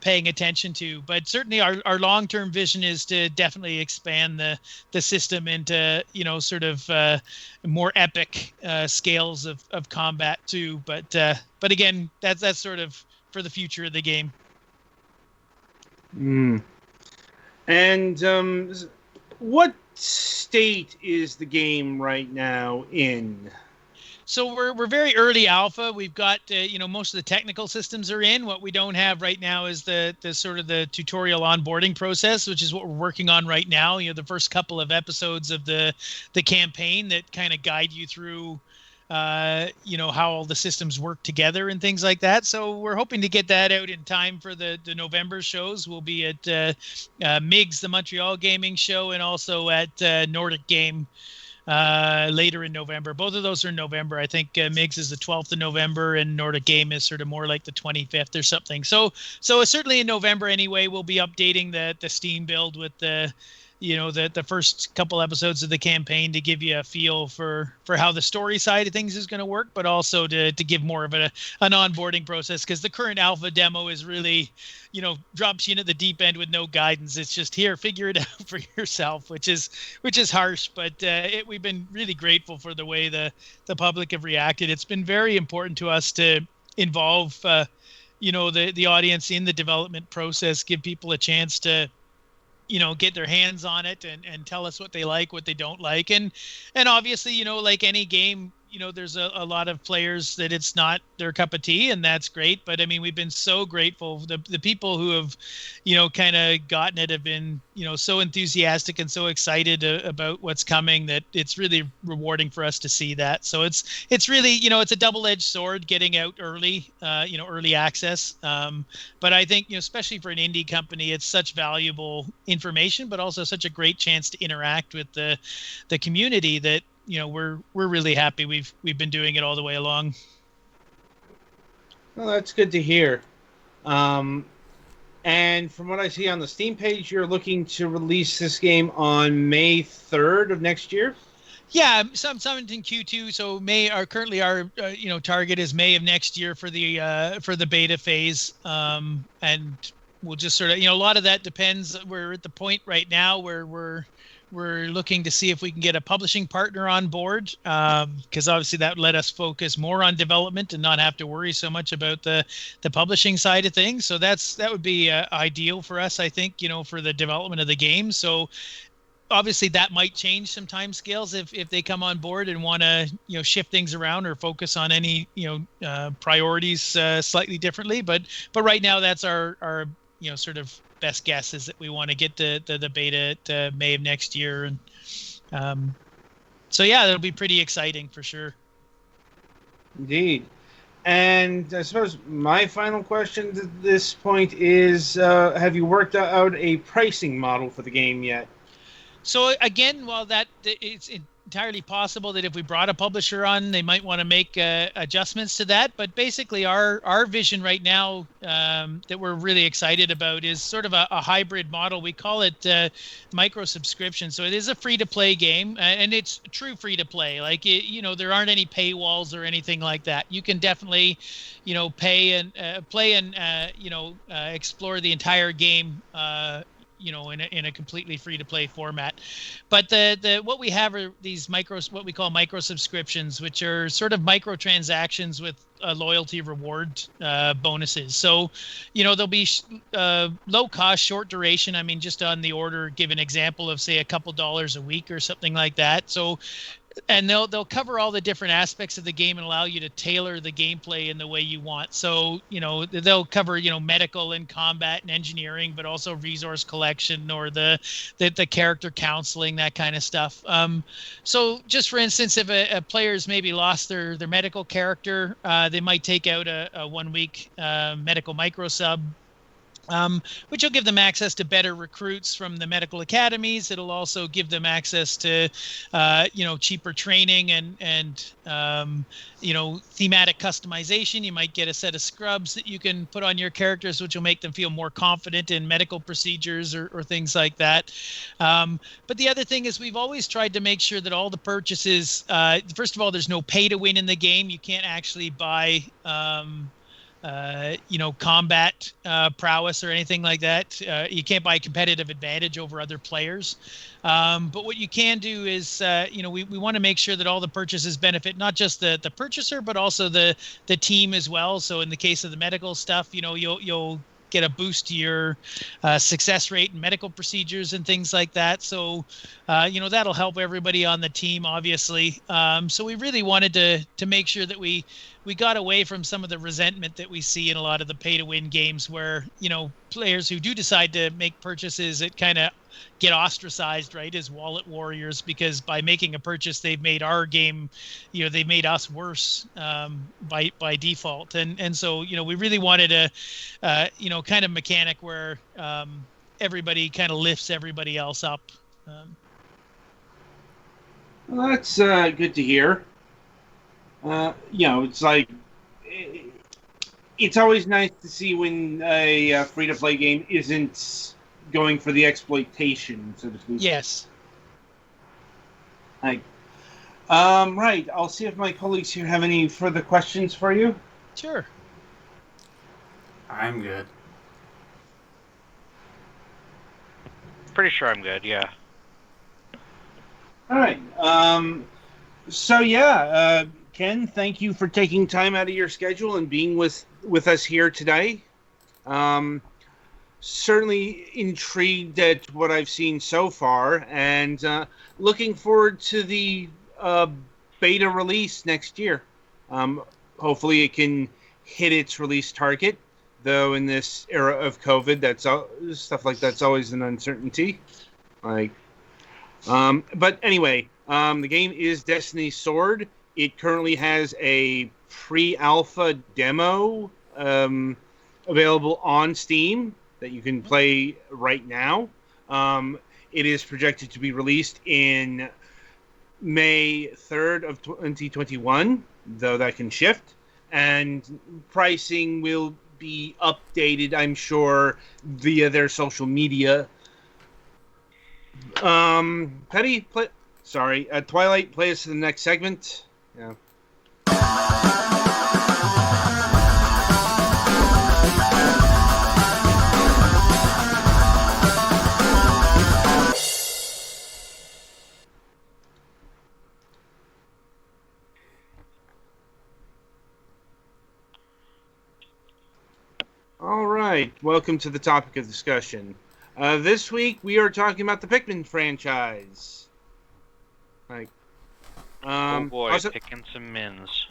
paying attention to. But certainly our long-term vision is to definitely expand the system into sort of more epic scales of combat too. But again, that's sort of for the future of the game. And what state is the game right now in? So we're very early alpha. We've got most of the technical systems are in. What we don't have right now is the sort of the tutorial onboarding process, which is what we're working on right now. The first couple of episodes of the campaign that kind of guide you through how all the systems work together and things like that. So we're hoping to get that out in time for the November shows. We'll be at MIGS, the Montreal Gaming Show, and also at Nordic Game later in November. Both of those are in November. I think MIGS is the 12th of November, and Nordic Game is sort of more like the 25th or something. So certainly in November anyway, we'll be updating the Steam build with the first couple episodes of the campaign to give you a feel for how the story side of things is going to work, but also to give more of an onboarding process, because the current alpha demo is really drops you into the deep end with no guidance. It's just, here, figure it out for yourself, which is harsh, but we've been really grateful for the way the public have reacted. It's been very important to us to involve the audience in the development process, give people a chance to get their hands on it and tell us what they like, what they don't like. And obviously, like any game, there's a lot of players that it's not their cup of tea, and that's great. But I mean, we've been so grateful. The people who have, kind of gotten it have been, so enthusiastic and so excited about what's coming that it's really rewarding for us to see that. So it's really, it's a double-edged sword getting out early, early access. But I think, especially for an indie company, it's such valuable information, but also such a great chance to interact with the community that, we're really happy we've been doing it all the way along. Well, that's good to hear. And from what I see on the Steam page, you're looking to release this game on May 3rd of next year? Yeah, some in Q2. So our target is May of next year for the beta phase. And we'll just sort of, a lot of that depends. We're at the point right now where we're looking to see if we can get a publishing partner on board, because obviously that would let us focus more on development and not have to worry so much about the publishing side of things. So that would be ideal for us, I think, for the development of the game. So obviously that might change some time scales if they come on board and want to shift things around or focus on any priorities slightly differently. But right now that's our sort of best guess is that we want to get the beta at May of next year. And so yeah, that'll be pretty exciting for sure. Indeed. And I suppose my final question to this point is, have you worked out a pricing model for the game yet? So again, while that it's entirely possible that if we brought a publisher on, they might want to make adjustments to that. But basically, our vision right now that we're really excited about is sort of a hybrid model. We call it micro subscription. So it is a free-to-play game, and it's true free-to-play. Like, there aren't any paywalls or anything like that. You can definitely, pay and play and explore the entire game. In a completely free-to-play format. But the what we have are these what we call micro subscriptions, which are sort of microtransactions with loyalty reward bonuses. So, there'll be low cost, short duration. I mean, just on the order, give an example of say a couple dollars a week or something like that. So, and they'll cover all the different aspects of the game and allow you to tailor the gameplay in the way you want. So, they'll cover, medical and combat and engineering, but also resource collection or the character counseling, that kind of stuff. So just for instance, if a player's maybe lost their medical character, they might take out a 1 week medical micro sub. Which will give them access to better recruits from the medical academies. It'll also give them access to, cheaper training and thematic customization. You might get a set of scrubs that you can put on your characters, which will make them feel more confident in medical procedures or things like that. But the other thing is we've always tried to make sure that all the purchases, first of all, there's no pay to win in the game. You can't actually buy combat prowess or anything like that. You can't buy competitive advantage over other players. But what you can do is, we want to make sure that all the purchases benefit not just the purchaser, but also the team as well. So in the case of the medical stuff, you'll get a boost to your success rate in medical procedures and things like that. So, that'll help everybody on the team, obviously. So we really wanted to make sure that we got away from some of the resentment that we see in a lot of the pay-to-win games where, players who do decide to make purchases, it kind of get ostracized, right, as wallet warriors, because by making a purchase, they've made our game, they've made us worse by default. And so, we really wanted a, kind of mechanic where everybody kind of lifts everybody else up. Well, that's good to hear. It's like it's always nice to see when a free-to-play game isn't going for the exploitation, so to speak. Yes. Right. I'll see if my colleagues here have any further questions for you. Sure. I'm good. Pretty sure I'm good, yeah. All right. Ken, thank you for taking time out of your schedule and being with us here today. Certainly intrigued at what I've seen so far, and looking forward to the beta release next year. Hopefully, it can hit its release target. Though in this era of COVID, stuff like that's always an uncertainty. But anyway, the game is Destiny Sword. It currently has a pre-alpha demo available on Steam that you can play right now. It is projected to be released in May 3rd of 2021, though that can shift. And pricing will be updated, I'm sure, via their social media. Twilight, play us to the next segment. Yeah. All right, welcome to the topic of discussion. This week we are talking about the Pikmin franchise. Oh boy, picking some mins.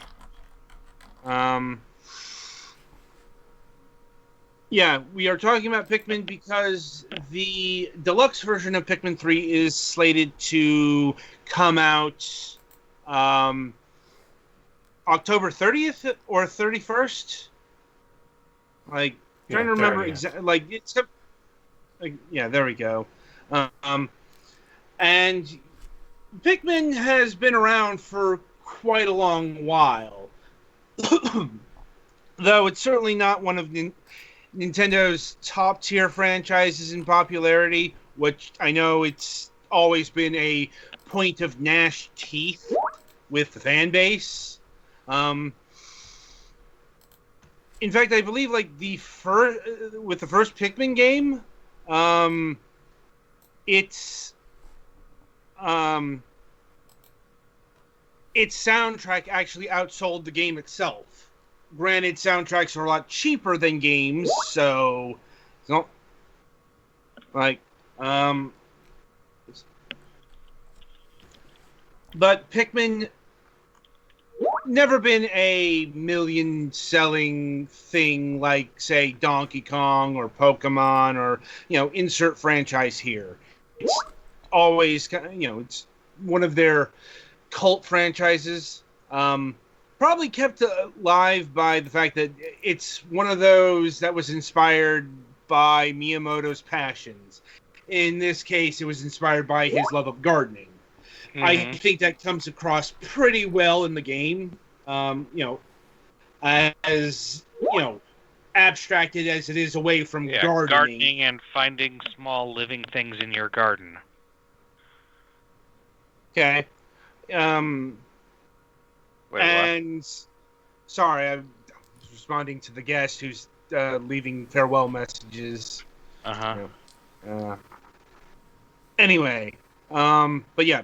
Yeah, we are talking about Pikmin because the deluxe version of Pikmin 3 is slated to come out October 30th or 31st. Trying to remember exactly. Yeah, there we go. And Pikmin has been around for quite a long while. Though it's certainly not one of Nintendo's top-tier franchises in popularity, which I know it's always been a point of gnashed teeth with the fan base. In fact, I believe with the first Pikmin game, its soundtrack actually outsold the game itself. Granted, soundtracks are a lot cheaper than games, so it's not but Pikmin never been a million-selling thing like, say, Donkey Kong or Pokemon or, insert franchise here. It's always, it's one of their cult franchises. Probably kept alive by the fact that it's one of those that was inspired by Miyamoto's passions. In this case, it was inspired by his love of gardening. Mm-hmm. I think that comes across pretty well in the game. As abstracted as it is away from gardening and finding small living things in your garden. Okay. Sorry, I was responding to the guest who's leaving farewell messages. Anyway. But yeah,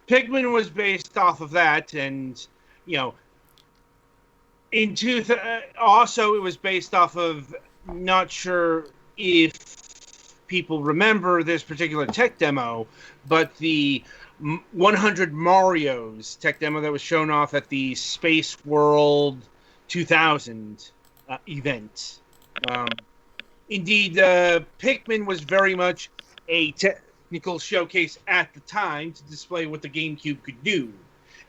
Pikmin was based off of that, and also it was based off of, not sure if people remember this particular tech demo, but the 100 Marios tech demo that was shown off at the Space World 2000 event. Indeed, Pikmin was very much a technical showcase at the time to display what the GameCube could do.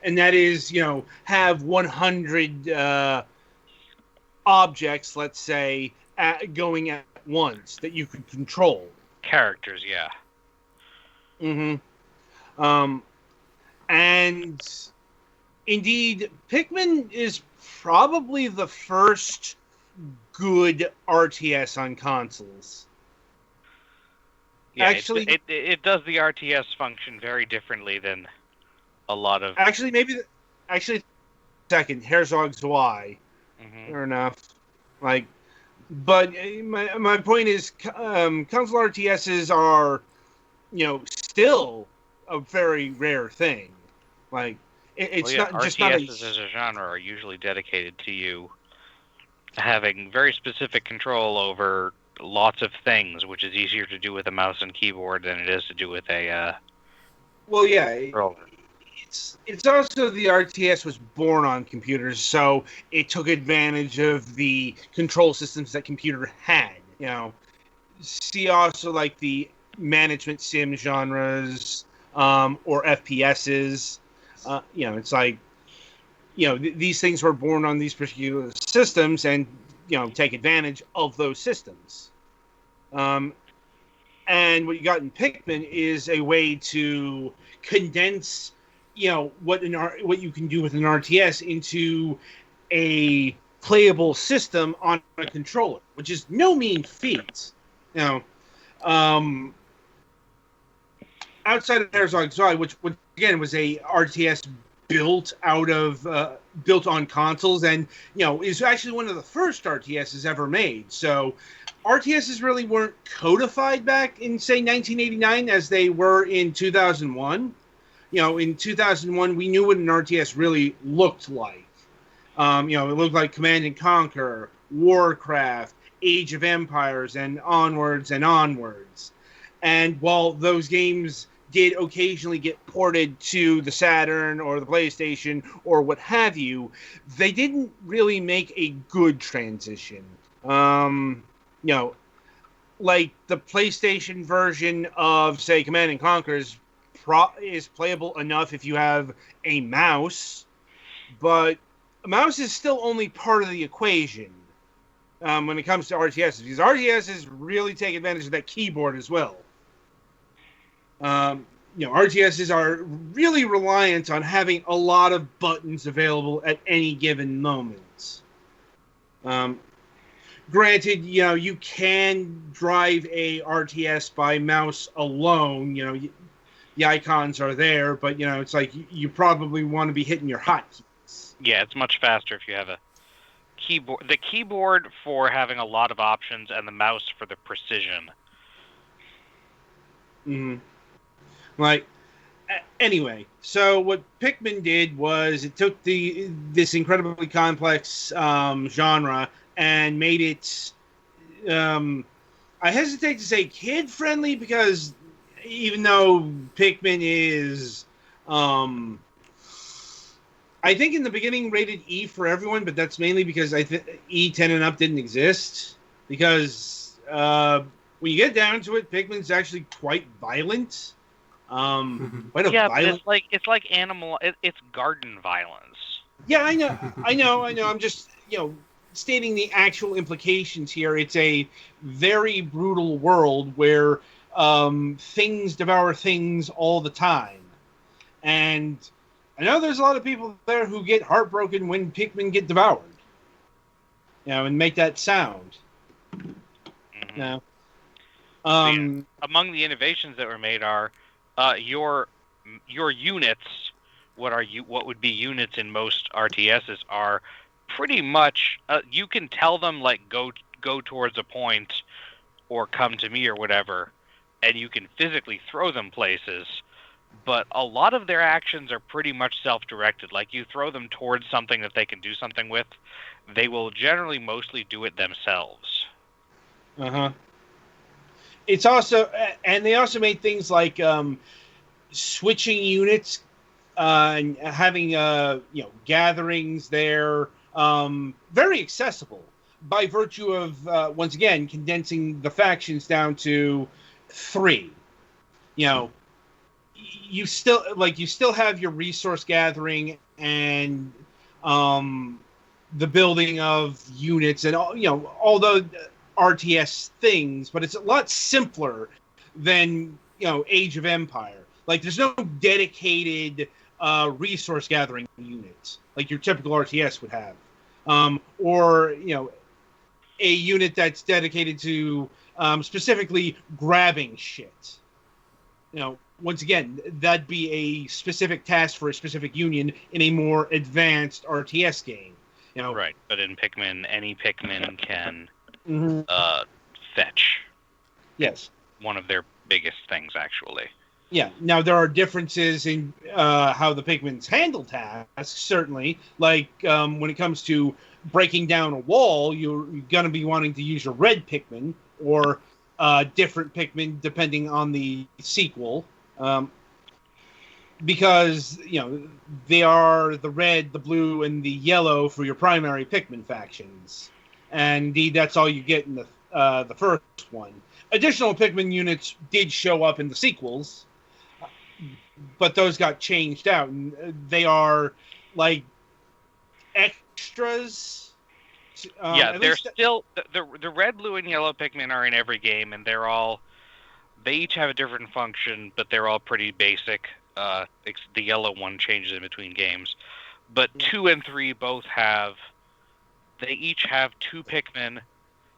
And that is, have 100 objects, let's say, going at once that you could control. Characters, yeah. Mm-hmm. And indeed, Pikmin is probably the first good RTS on consoles. Yeah, actually, it does the RTS function very differently than a lot of... Second, Herzog Zwei. Mm-hmm. Fair enough. But my point is, console RTSs are, still a very rare thing. It's not RTSs just not as a genre are usually dedicated to you having very specific control over lots of things, which is easier to do with a mouse and keyboard than it is to do with a controller. it's also the RTS was born on computers, so it took advantage of the control systems that computer had. See also like the management sim genres or FPSs. It's like these things were born on these particular systems, and take advantage of those systems. And what you got in Pikmin is a way to condense, what you can do with an RTS into a playable system on a controller, which is no mean feat. Um, outside of Herzog Zod, which again was a RTS built on consoles, and is actually one of the first RTSs ever made. So RTSs really weren't codified back in, say, 1989 as they were in 2001. In 2001, we knew what an RTS really looked like. It looked like Command and Conquer, Warcraft, Age of Empires, and onwards and onwards. And while those games did occasionally get ported to the Saturn or the PlayStation or what have you, they didn't really make a good transition. Like the PlayStation version of, say, Command and Conquer is playable enough if you have a mouse, but a mouse is still only part of the equation when it comes to RTSs, because RTSs really take advantage of that keyboard as well. RTSs are really reliant on having a lot of buttons available at any given moment. Granted, you can drive a RTS by mouse alone. The icons are there, but it's like you probably want to be hitting your hotkeys. Yeah, it's much faster if you have a keyboard. The keyboard for having a lot of options, and the mouse for the precision. Anyway, so what Pikmin did was it took this incredibly complex genre and made it, I hesitate to say kid-friendly, because even though Pikmin is, I think in the beginning rated E for everyone, but that's mainly because E10 and up didn't exist. Because when you get down to it, Pikmin's actually quite violent. Violent. But it's like animal. It's garden violence. Yeah, I know. I'm just stating the actual implications here. It's a very brutal world where things devour things all the time, and I know there's a lot of people there who get heartbroken when Pikmin get devoured, and make that sound. Mm-hmm. Among the innovations that were made are your units. What would be units in most RTSs are pretty much you can tell them like go towards a point or come to me or whatever, and you can physically throw them places, but a lot of their actions are pretty much self-directed. Like you throw them towards something that they can do something with, they will generally mostly do it themselves. It's also, and they also made things like switching units and having gatherings there very accessible by virtue of once again condensing the factions down to 3. You still have your resource gathering and the building of units and all the RTS things, but it's a lot simpler than Age of Empire. Like there's no dedicated resource gathering units like your typical RTS would have, or a unit that's dedicated to specifically grabbing shit. Once again, that'd be a specific task for a specific union in a more advanced RTS game. Right, but in Pikmin, any Pikmin can fetch. Yes. One of their biggest things, actually. Yeah. Now, there are differences in how the Pikmins handle tasks, certainly. Like, when it comes to breaking down a wall, you're going to be wanting to use your red Pikmin, or different Pikmin, depending on the sequel. because they are the red, the blue, and the yellow for your primary Pikmin factions, and indeed that's all you get in the first one. Additional Pikmin units did show up in the sequels, but those got changed out, and they are like extras. Yeah, they're still the red, blue, and yellow Pikmin are in every game, and they each have a different function, but they're all pretty basic. The yellow one changes in between games, but 2 and 3 they each have 2 Pikmin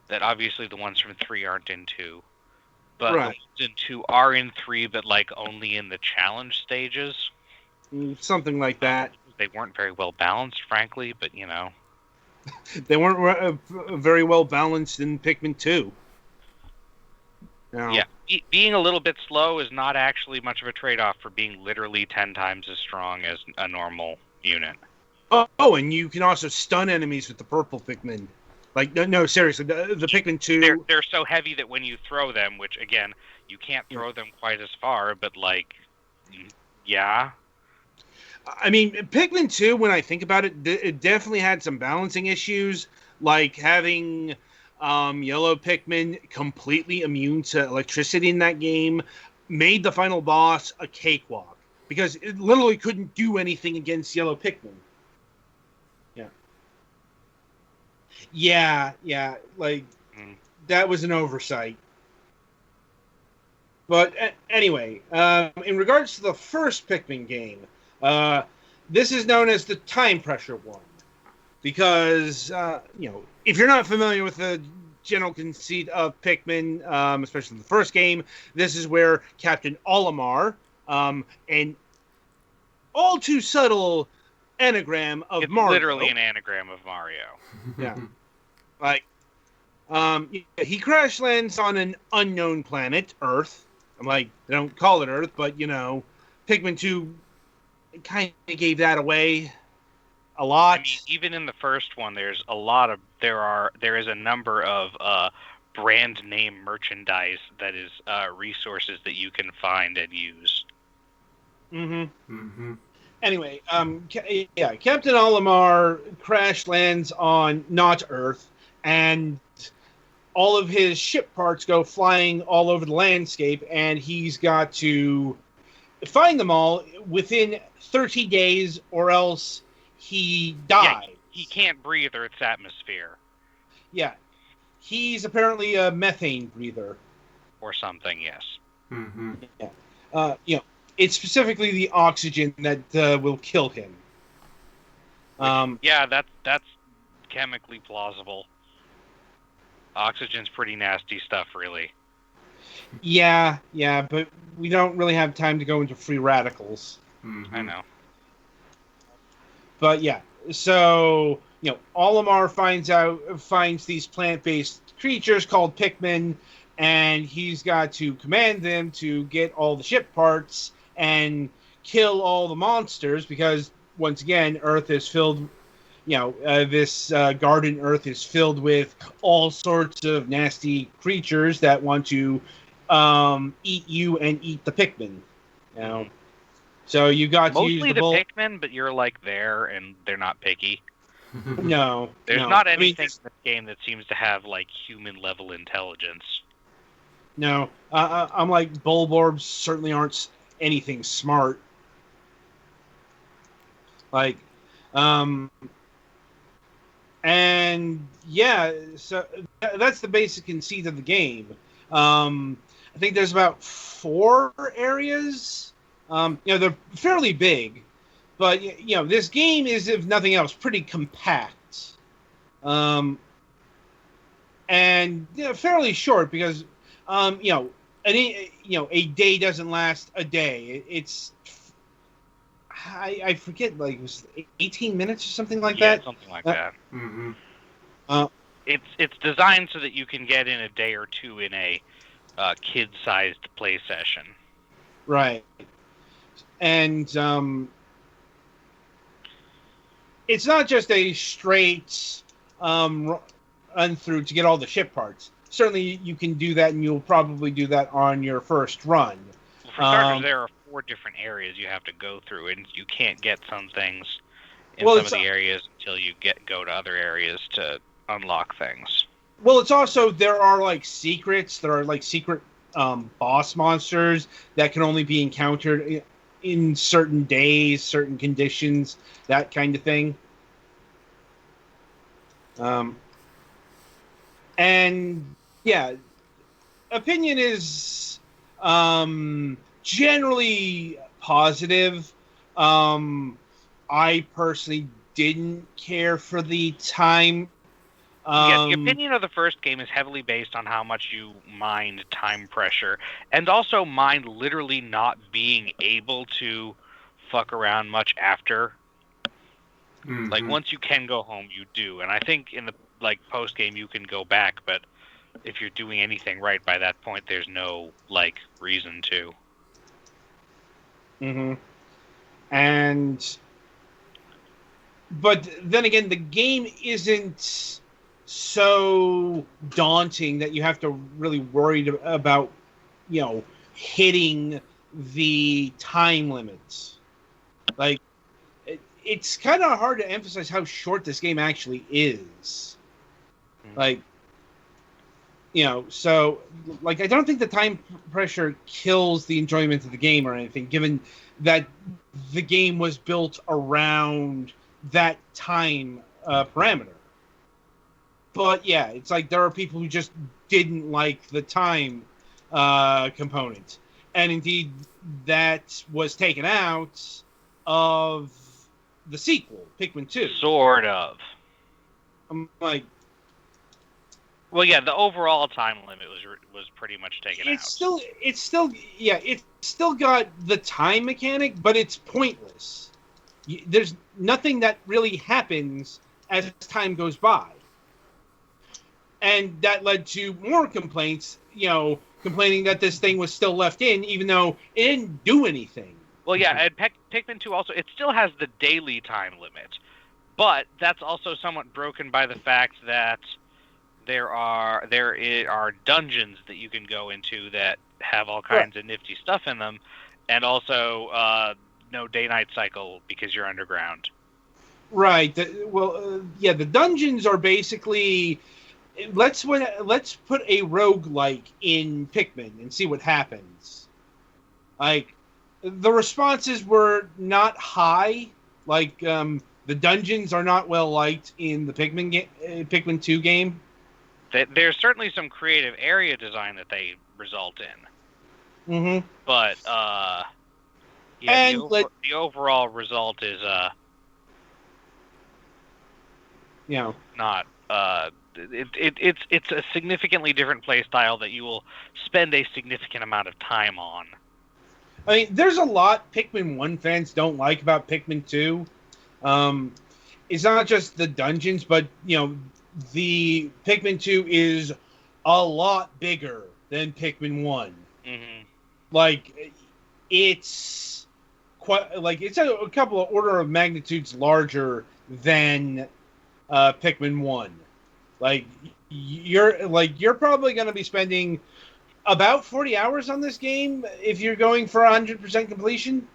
that obviously the ones from 3 aren't in 2. But Right. the ones in 2 are in 3, but like only in the challenge stages. Something like that. They weren't very well balanced, frankly, but They weren't very well balanced in Pikmin 2. No. Yeah, being a little bit slow is not actually much of a trade-off for being literally 10 times as strong as a normal unit. Oh, and you can also stun enemies with the purple Pikmin. Like, no, seriously, the Pikmin 2... They're so heavy that when you throw them, which, again, you can't throw them quite as far, but, like, yeah. I mean, Pikmin 2, when I think about it, it definitely had some balancing issues, like having yellow Pikmin completely immune to electricity in that game made the final boss a cakewalk, because it literally couldn't do anything against yellow Pikmin. Yeah, like, that was an oversight. But anyway, in regards to the first Pikmin game, this is known as the time pressure one. Because, if you're not familiar with the general conceit of Pikmin, especially the first game, this is where Captain Olimar, an all too subtle anagram of it's Mario. Literally an anagram of Mario. Yeah. Like, he crash lands on an unknown planet, Earth. I'm like, they don't call it Earth, but, Pikmin 2 kind of gave that away a lot. I mean, even in the first one, there is a number of brand name merchandise that is resources that you can find and use. Mm-hmm. Mm-hmm. Anyway, Captain Olimar crash lands on not Earth, and all of his ship parts go flying all over the landscape, and he's got to find them all within 30 days, or else he dies. Yeah, he can't breathe Earth's atmosphere. Yeah. He's apparently a methane breather. Or something, yes. Mm-hmm. Yeah. It's specifically the oxygen that will kill him. Yeah, that's chemically plausible. Oxygen's pretty nasty stuff, really. Yeah, but we don't really have time to go into free radicals. Mm-hmm. I know. But yeah, so Olimar finds these plant-based creatures called Pikmin, and he's got to command them to get all the ship parts and kill all the monsters, because once again, Earth is filled. This garden Earth is filled with all sorts of nasty creatures that want to eat you and eat the Pikmin. So you got to use mostly the Pikmin, but you're like there, and they're not picky. No, there's not anything in this game that seems to have like human level intelligence. No, I'm like Bulborbs certainly aren't anything smart. Like, and yeah, so that's the basic conceit of the game. I think there's about 4 areas. They're fairly big, but this game is, if nothing else, pretty compact, and fairly short, because a day doesn't last a day. It's I forget, like, it was 18 minutes or something like that. Something like that. Mm-hmm. It's designed so that you can get in a day or two in a kid-sized play session. Right. And it's not just a straight run through to get all the ship parts. Certainly you can do that, and you'll probably do that on your first run. For starters, there are 4 different areas you have to go through, and you can't get some things in Well, some of the areas until you go to other areas to unlock things. Well, it's also, there are like secrets. There are like secret boss monsters that can only be encountered in certain days, certain conditions, that kind of thing. And yeah, opinion is generally positive. I personally didn't care for the time. Yeah, the opinion of the first game is heavily based on how much you mind time pressure, and also mind literally not being able to fuck around much after. Mm-hmm. Like, once you can go home, you do. And I think in the post game you can go back, but if you're doing anything right by that point, there's no reason to. Mm-hmm. But then again, the game isn't so daunting that you have to really worry about, hitting the time limits. Like, it's kind of hard to emphasize how short this game actually is. Like, so, I don't think the time pressure kills the enjoyment of the game or anything, given that the game was built around that time parameter. But yeah, it's like there are people who just didn't like the time component. And indeed, that was taken out of the sequel, Pikmin 2. Sort of. I'm like, well, yeah, the overall time limit was pretty much taken out. It's still got the time mechanic, but it's pointless. There's nothing that really happens as time goes by. And that led to more complaints, complaining that this thing was still left in, even though it didn't do anything. Well, yeah, and Pikmin 2 also, it still has the daily time limit. But that's also somewhat broken by the fact that there are dungeons that you can go into that have all kinds of nifty stuff in them, and also no day-night cycle because you're underground. Right. The dungeons are basically, let's put a roguelike in Pikmin and see what happens. Like, the responses were not high. Like, the dungeons are not well liked in the Pikmin 2 game. There's certainly some creative area design that they result in. Mm-hmm. But, the overall result is, not, it's a significantly different play style that you will spend a significant amount of time on. I mean, there's a lot Pikmin 1 fans don't like about Pikmin 2. It's not just the dungeons, but, the Pikmin 2 is a lot bigger than Pikmin 1. Mm-hmm. Like, it's quite, it's a couple of order of magnitudes larger than Pikmin 1. Like, you're probably going to be spending about 40 hours on this game if you're going for 100% completion.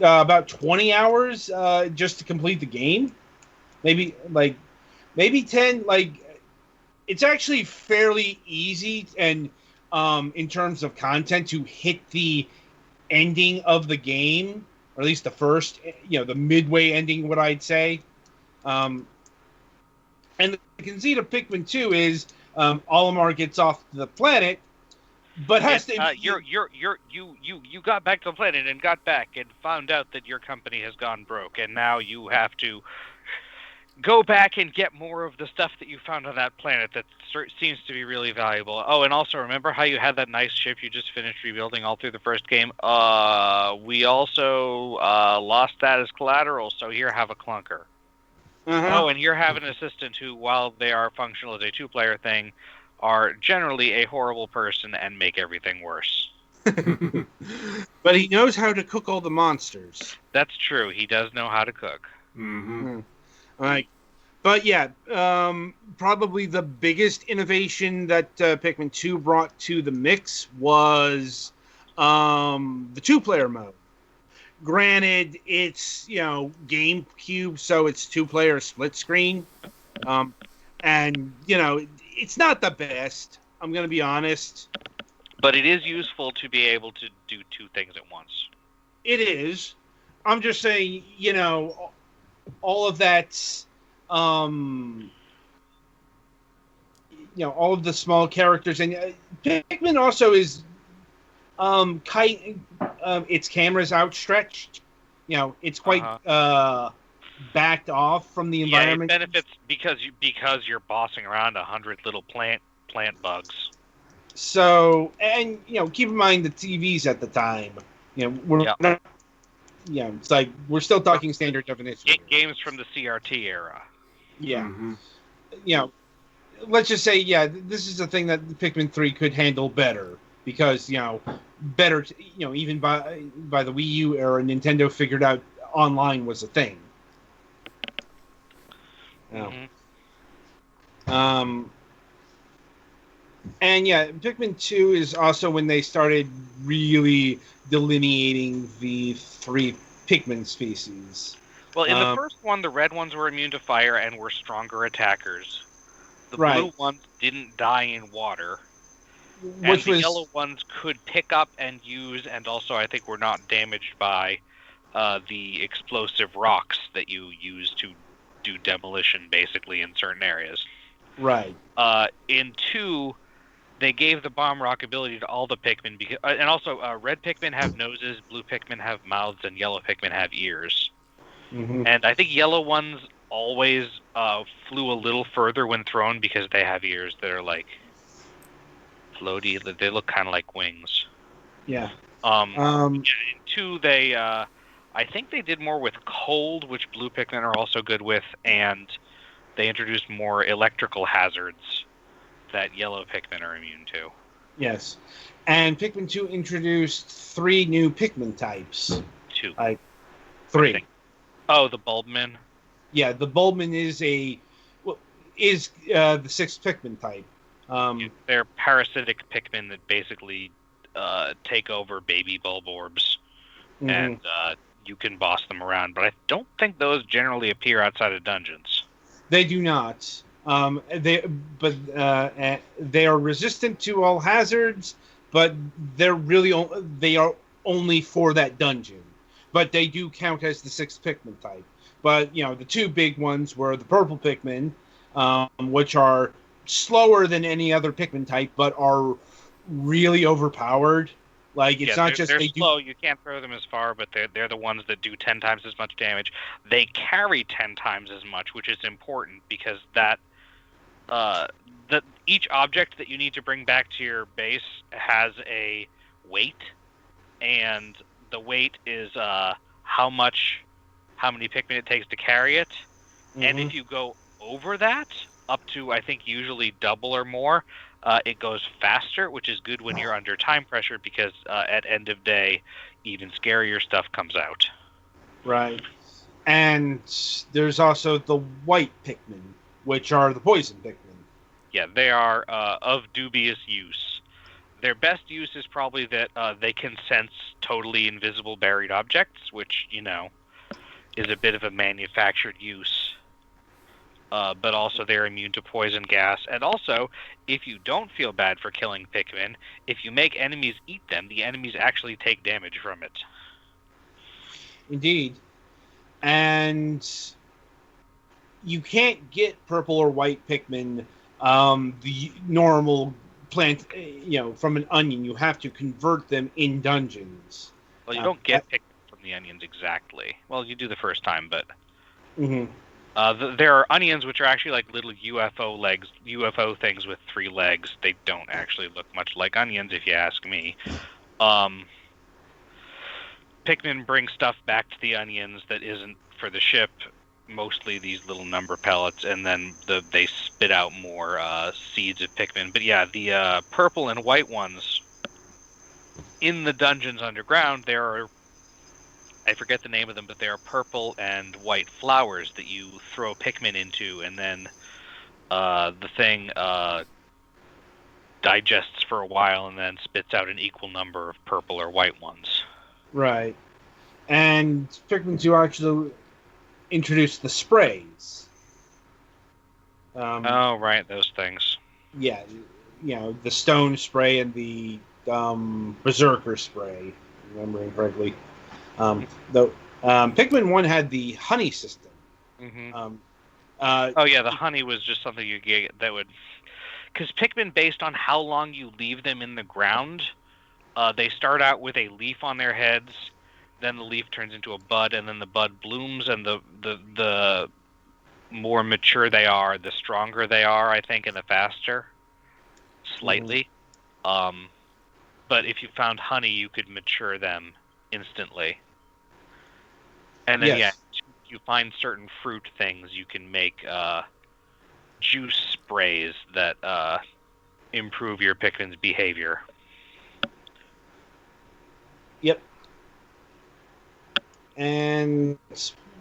About 20 hours just to complete the game. Maybe 10. It's actually fairly easy, and in terms of content, to hit the ending of the game, or at least the first, the midway ending, what I'd say. And the conceit of Pikmin 2 is Olimar gets off the planet, but has to. You got back to the planet and got back and found out that your company has gone broke, and now you have to go back and get more of the stuff that you found on that planet that seems to be really valuable. Oh, and also remember how you had that nice ship you just finished rebuilding all through the first game? We also lost that as collateral, so here, have a clunker. Uh-huh. Oh, and here have an assistant who, while they are functional as a two-player thing, are generally a horrible person and make everything worse. But he knows how to cook all the monsters. That's true. He does know how to cook. Mm-hmm. But yeah, probably the biggest innovation that Pikmin 2 brought to the mix was the 2-player mode. Granted, it's GameCube, so it's 2-player split screen, and it's not the best. I'm gonna be honest. But it is useful to be able to do two things at once. It is. I'm just saying, all of that, all of the small characters, and Pikmin also is, its camera's outstretched. It's quite backed off from the environment. Yeah, it benefits because you're bossing around 100 little plant bugs. So, and keep in mind the TVs at the time. We're not. It's like we're still talking standard definition. Games from the CRT era. Yeah. Mm-hmm. Let's just say, this is a thing that Pikmin 3 could handle better because, better, even by the Wii U era, Nintendo figured out online was a thing. Mm-hmm. And Pikmin 2 is also when they started really delineating the 3 Pikmin species. Well, in the first one, the red ones were immune to fire and were stronger attackers. The blue ones didn't die in water. And the yellow ones could pick up and use, and also I think were not damaged by the explosive rocks that you use to do demolition, basically, in certain areas. Right. In 2, they gave the bomb rock ability to all the Pikmin, and also red Pikmin have noses, blue Pikmin have mouths, and yellow Pikmin have ears. Mm-hmm. And I think yellow ones always flew a little further when thrown because they have ears that are like floaty. They look kind of like wings. Yeah. In 2, they I think they did more with cold, which blue Pikmin are also good with, and they introduced more electrical hazards that yellow Pikmin are immune to. Yes. And Pikmin 2 introduced 3 new Pikmin types. 2. 3. Oh, the Bulbmin? Yeah, the Bulbmin is the 6th Pikmin type. They're parasitic Pikmin that basically take over baby Bulborbs, and you can boss them around. But I don't think those generally appear outside of dungeons. They do not. They are resistant to all hazards, but they are only for that dungeon. But they do count as the 6th Pikmin type. But the 2 big ones were the purple Pikmin, which are slower than any other Pikmin type, but are really overpowered. Like it's not just they're slow. You can't throw them as far, but they're the ones that do 10 times as much damage. They carry 10 times as much, which is important because that each object that you need to bring back to your base has a weight, and the weight is how many Pikmin it takes to carry it. And if you go over that, up to I think usually double or more, it goes faster, which is good when you're under time pressure because at end of day, even scarier stuff comes out. Right. And there's also the white Pikmin, which are the poison Pikmin. Yeah, they are of dubious use. Their best use is probably that they can sense totally invisible buried objects, which, is a bit of a manufactured use. But also they're immune to poison gas. And also, if you don't feel bad for killing Pikmin, if you make enemies eat them, the enemies actually take damage from it. Indeed. And you can't get purple or white Pikmin the normal plant, from an onion. You have to convert them in dungeons. Well, you don't get Pikmin from the onions exactly. Well, you do the first time, but... there are onions which are actually like little UFO things with 3 legs. They don't actually look much like onions, if you ask me. Pikmin bring stuff back to the onions that isn't for the ship, mostly these little number pellets, and then they spit out more seeds of Pikmin. But yeah, the purple and white ones in the dungeons underground, there are, I forget the name of them, but they are purple and white flowers that you throw Pikmin into, and then the thing digests for a while and then spits out an equal number of purple or white ones. Right. And Pikmin 2 actually introduced the sprays. Oh, right, those things. Yeah, the stone spray and the berserker spray, remembering correctly. Though Pikmin 1 had the honey system. Mm-hmm. The honey was just something you get that would... Because Pikmin, based on how long you leave them in the ground, they start out with a leaf on their heads, then the leaf turns into a bud, and then the bud blooms, and the more mature they are, the stronger they are, I think, and the faster. Slightly. Mm-hmm. But if you found honey, you could mature them instantly. And then, you find certain fruit things, you can make juice sprays that improve your Pikmin's behavior. Yep. And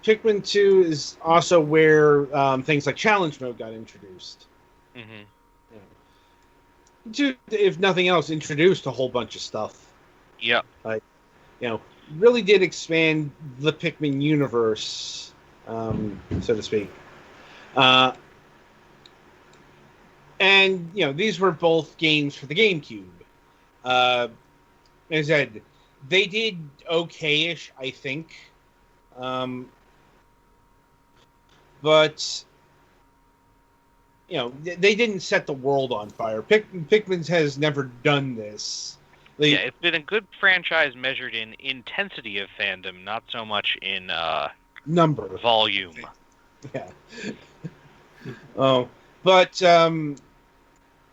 Pikmin 2 is also where things like challenge mode got introduced. Mm-hmm. To, if nothing else, introduced a whole bunch of stuff. Yep. Really did expand the Pikmin universe, so to speak. And these were both games for the GameCube. As I said, they did okay-ish, I think. But they didn't set the world on fire. Pikmin has never done this. It's been a good franchise measured in intensity of fandom, not so much in number, volume. Yeah. But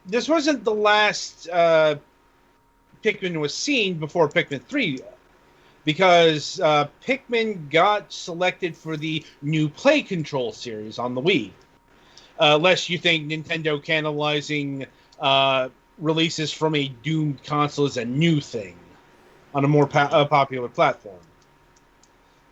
this wasn't the last Pikmin was seen before Pikmin 3, because Pikmin got selected for the new Play Control series on the Wii. Lest you think Nintendo cannibalizing releases from a doomed console is a new thing on a more popular platform.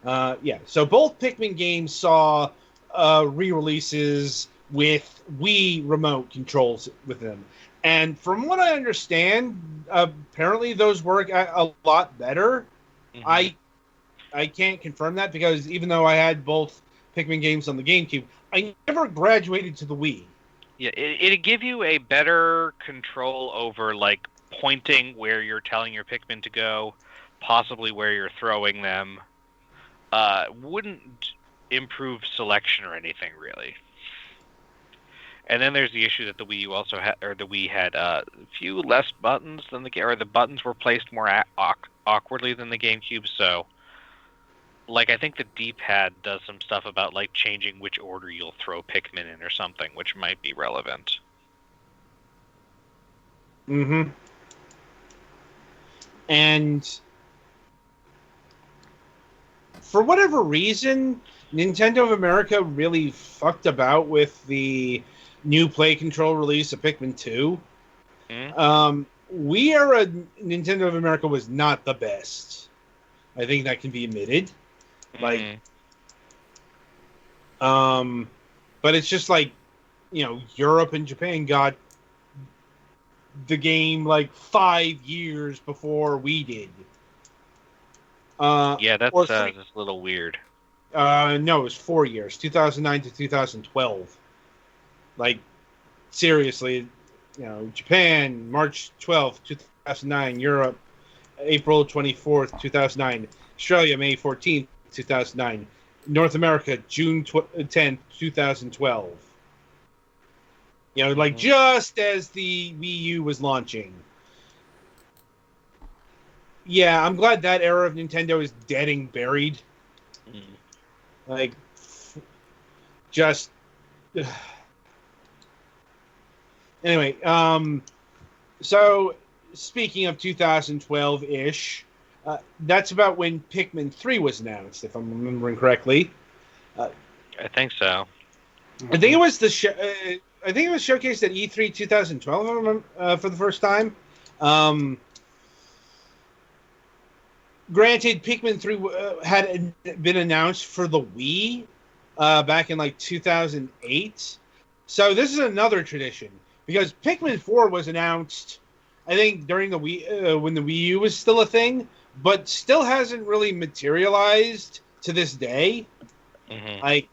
So both Pikmin games saw re-releases with Wii remote controls with them. And from what I understand, apparently those work a lot better. Mm-hmm. I can't confirm that, because even though I had both Pikmin games on the GameCube, I never graduated to the Wii. Yeah, it'd give you a better control over, like, pointing where you're telling your Pikmin to go, possibly where you're throwing them. Wouldn't improve selection or anything, really. And then there's the issue that the Wii U also had, or the Wii had a few less buttons than the buttons were placed more awkwardly than the GameCube, so... Like, I think the D-pad does some stuff about, like, changing which order you'll throw Pikmin in or something, which might be relevant. Mm-hmm. And for whatever reason, Nintendo of America really fucked about with the new Play Control release of Pikmin 2. Mm-hmm. Wii era Nintendo of America was not the best. I think that can be admitted. Like, but it's just like, Europe and Japan got the game like 5 years before we did. That's a little weird. No, it was 4 years, 2009 to 2012. Like, seriously, Japan, March 12th, 2009, Europe, April 24th, 2009, Australia, May 14th, 2009. North America, June 10th, 2012. Like, just as the Wii U was launching. Yeah, I'm glad that era of Nintendo is dead and buried. Like, just... Anyway, so, speaking of 2012-ish... that's about when Pikmin 3 was announced, if I'm remembering correctly. I think so. I think it was I think it was showcased at E3 2012 for the first time. Granted, Pikmin 3 had been announced for the Wii back in like 2008. So this is another tradition. because Pikmin 4 was announced, I think, during the Wii when the Wii U was still a thing, but still hasn't really materialized to this day. Mm-hmm. Like,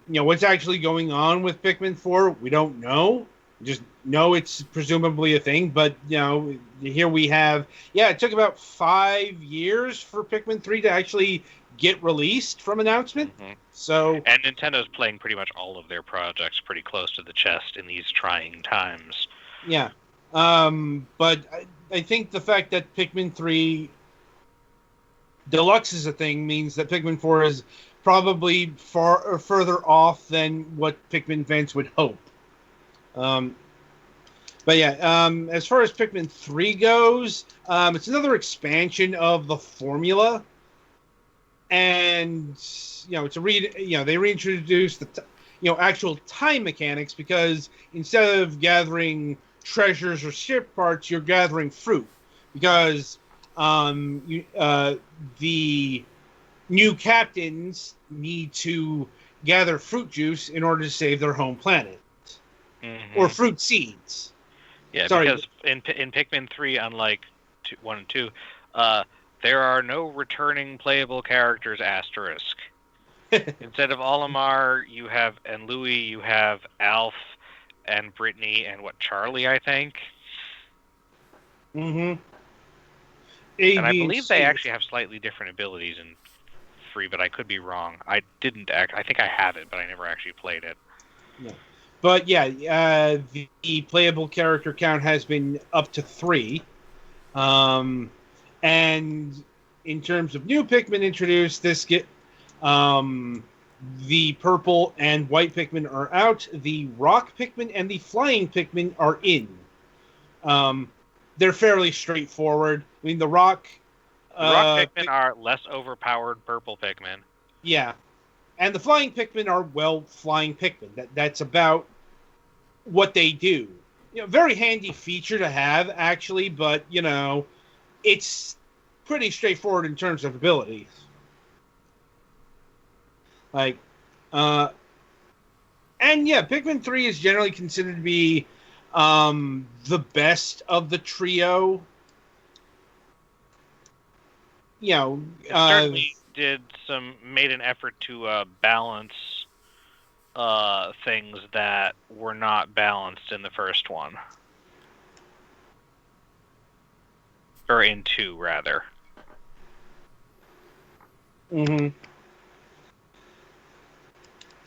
what's actually going on with Pikmin 4, we don't know. Just know it's presumably a thing, but here we have. Yeah, it took about 5 years for Pikmin 3 to actually get released from announcement. Mm-hmm. So, and Nintendo's playing pretty much all of their projects pretty close to the chest in these trying times. yeah. But I think the fact that Pikmin 3 Deluxe is a thing means that Pikmin 4 is probably far or further off than what Pikmin fans would hope. But yeah, as far as Pikmin 3 goes, it's another expansion of the formula. And, they reintroduced the, actual time mechanics, because instead of gathering treasures or ship parts, you're gathering fruit. Because the new captains need to gather fruit juice in order to save their home planet. Mm-hmm. Or fruit seeds. Yeah, Sorry. because in Pikmin 3, unlike 1 and 2, there are no returning playable characters, asterisk. Instead of Olimar, and Louis, you have Alf and Brittany and Charlie, I think. Mm-hmm. And I believe they actually have slightly different abilities in 3, but I could be wrong. I think I have it, but I never actually played it. Yeah. But yeah, the playable character count has been up to 3. And in terms of new Pikmin introduced, the purple and white Pikmin are out. The rock Pikmin and the flying Pikmin are in. They're fairly straightforward. I mean, the rock Pikmin are less overpowered purple Pikmin. Yeah. And the flying Pikmin are, flying Pikmin. That's about what they do. Very handy feature to have, actually, but, it's pretty straightforward in terms of abilities. And yeah, Pikmin 3 is generally considered to be the best of the trio. It certainly made an effort to balance things that were not balanced in the first one. Or in 2, rather. Mm-hmm.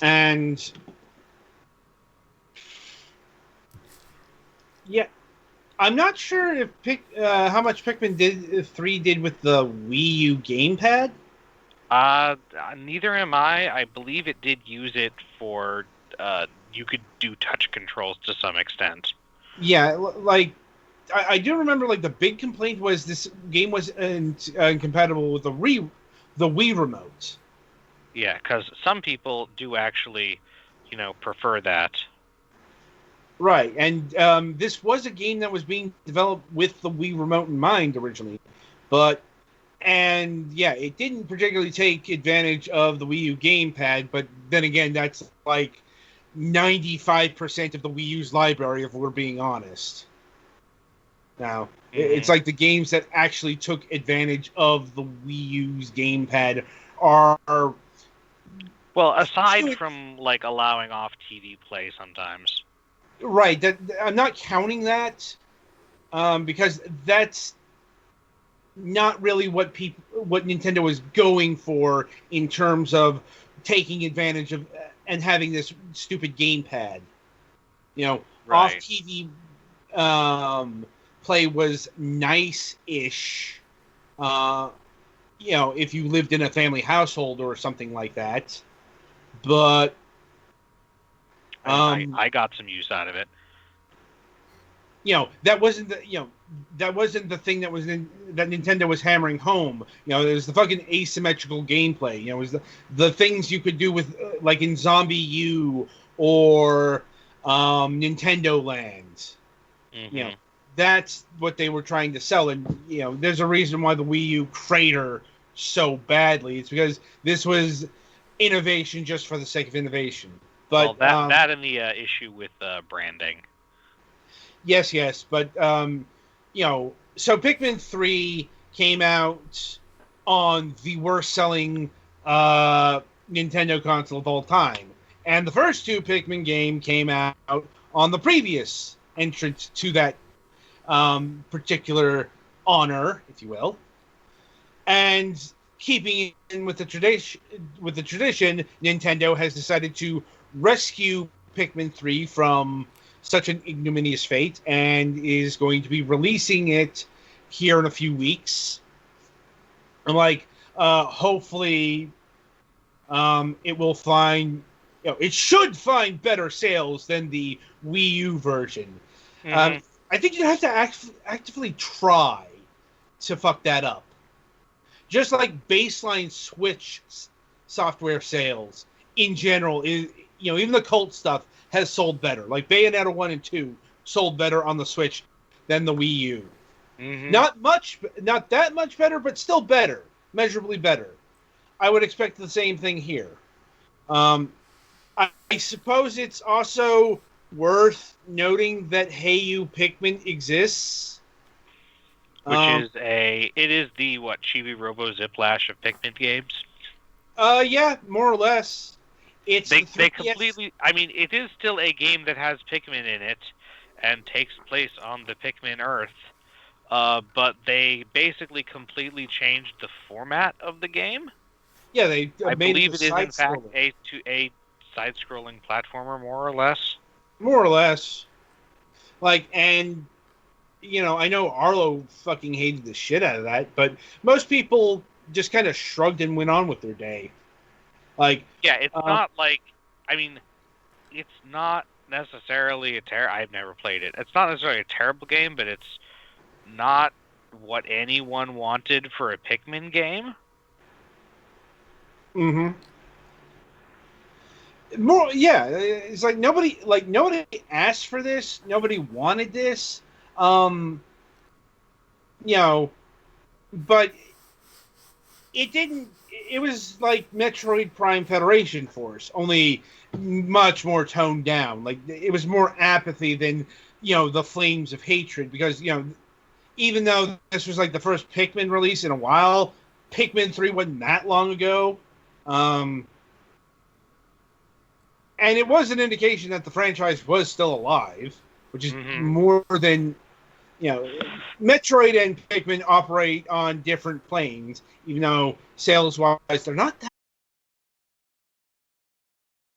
And yeah, I'm not sure if how much Pikmin 3 did with the Wii U gamepad. Neither am I. I believe it did use it for you could do touch controls to some extent. Yeah, I do remember, the big complaint was this game was incompatible with the Wii remote. Yeah, because some people do actually, prefer that. Right, and this was a game that was being developed with the Wii remote in mind originally, it didn't particularly take advantage of the Wii U gamepad, but then again, that's 95% of the Wii U's library, if we're being honest. Now, it's like the games that actually took advantage of the Wii U's gamepad are... Well, aside from, allowing off TV play sometimes. Right, I'm not counting that, because that's not really what Nintendo was going for in terms of taking advantage of and having this stupid gamepad. Right. Off TV play was nice-ish. If you lived in a family household or something like that. But I got some use out of it. That wasn't the thing that Nintendo was hammering home. It was the fucking asymmetrical gameplay. It was the things you could do with in Zombie U or Nintendo Land. Mm-hmm. That's what they were trying to sell, and there's a reason why the Wii U crater so badly. It's because this was innovation just for the sake of innovation. But that and the issue with branding. yes, but so Pikmin 3 came out on the worst-selling Nintendo console of all time, and the first two Pikmin game came out on the previous entrance to that particular honor, if you will. And keeping in with the tradition, Nintendo has decided to rescue Pikmin 3 from such an ignominious fate and is going to be releasing it here in a few weeks. I'm like, hopefully, it will find, it should find better sales than the Wii U version. Mm-hmm. I think you have to actively try to fuck that up. Just like baseline Switch software sales in general is, even the cult stuff has sold better. Like Bayonetta 1 and 2 sold better on the Switch than the Wii U. Mm-hmm. Not that much better, but still better, measurably better. I would expect the same thing here. I suppose it's also worth noting that Hey You Pikmin exists. Which is the Chibi Robo Ziplash of Pikmin games. Yeah, more or less. It's they completely. I mean, it is still a game that has Pikmin in it, and takes place on the Pikmin Earth. But they basically completely changed the format of the game. Yeah, they I made believe it it is in fact a side-scrolling platformer, more or less. More or less. Like, and I know Arlo fucking hated the shit out of that, but most people just kind of shrugged and went on with their day. Like, yeah, it's not like, I mean, it's not necessarily I've never played it. It's not necessarily a terrible game, but it's not what anyone wanted for a Pikmin game. Mm-hmm. Yeah, it's like nobody asked for this. Nobody wanted this. But it didn't. It was like Metroid Prime Federation Force, only much more toned down. Like, it was more apathy than the flames of hatred, because even though this was like the first Pikmin release in a while, Pikmin 3 wasn't that long ago. And it was an indication that the franchise was still alive, which is more than, Metroid and Pikmin operate on different planes, even though sales-wise they're not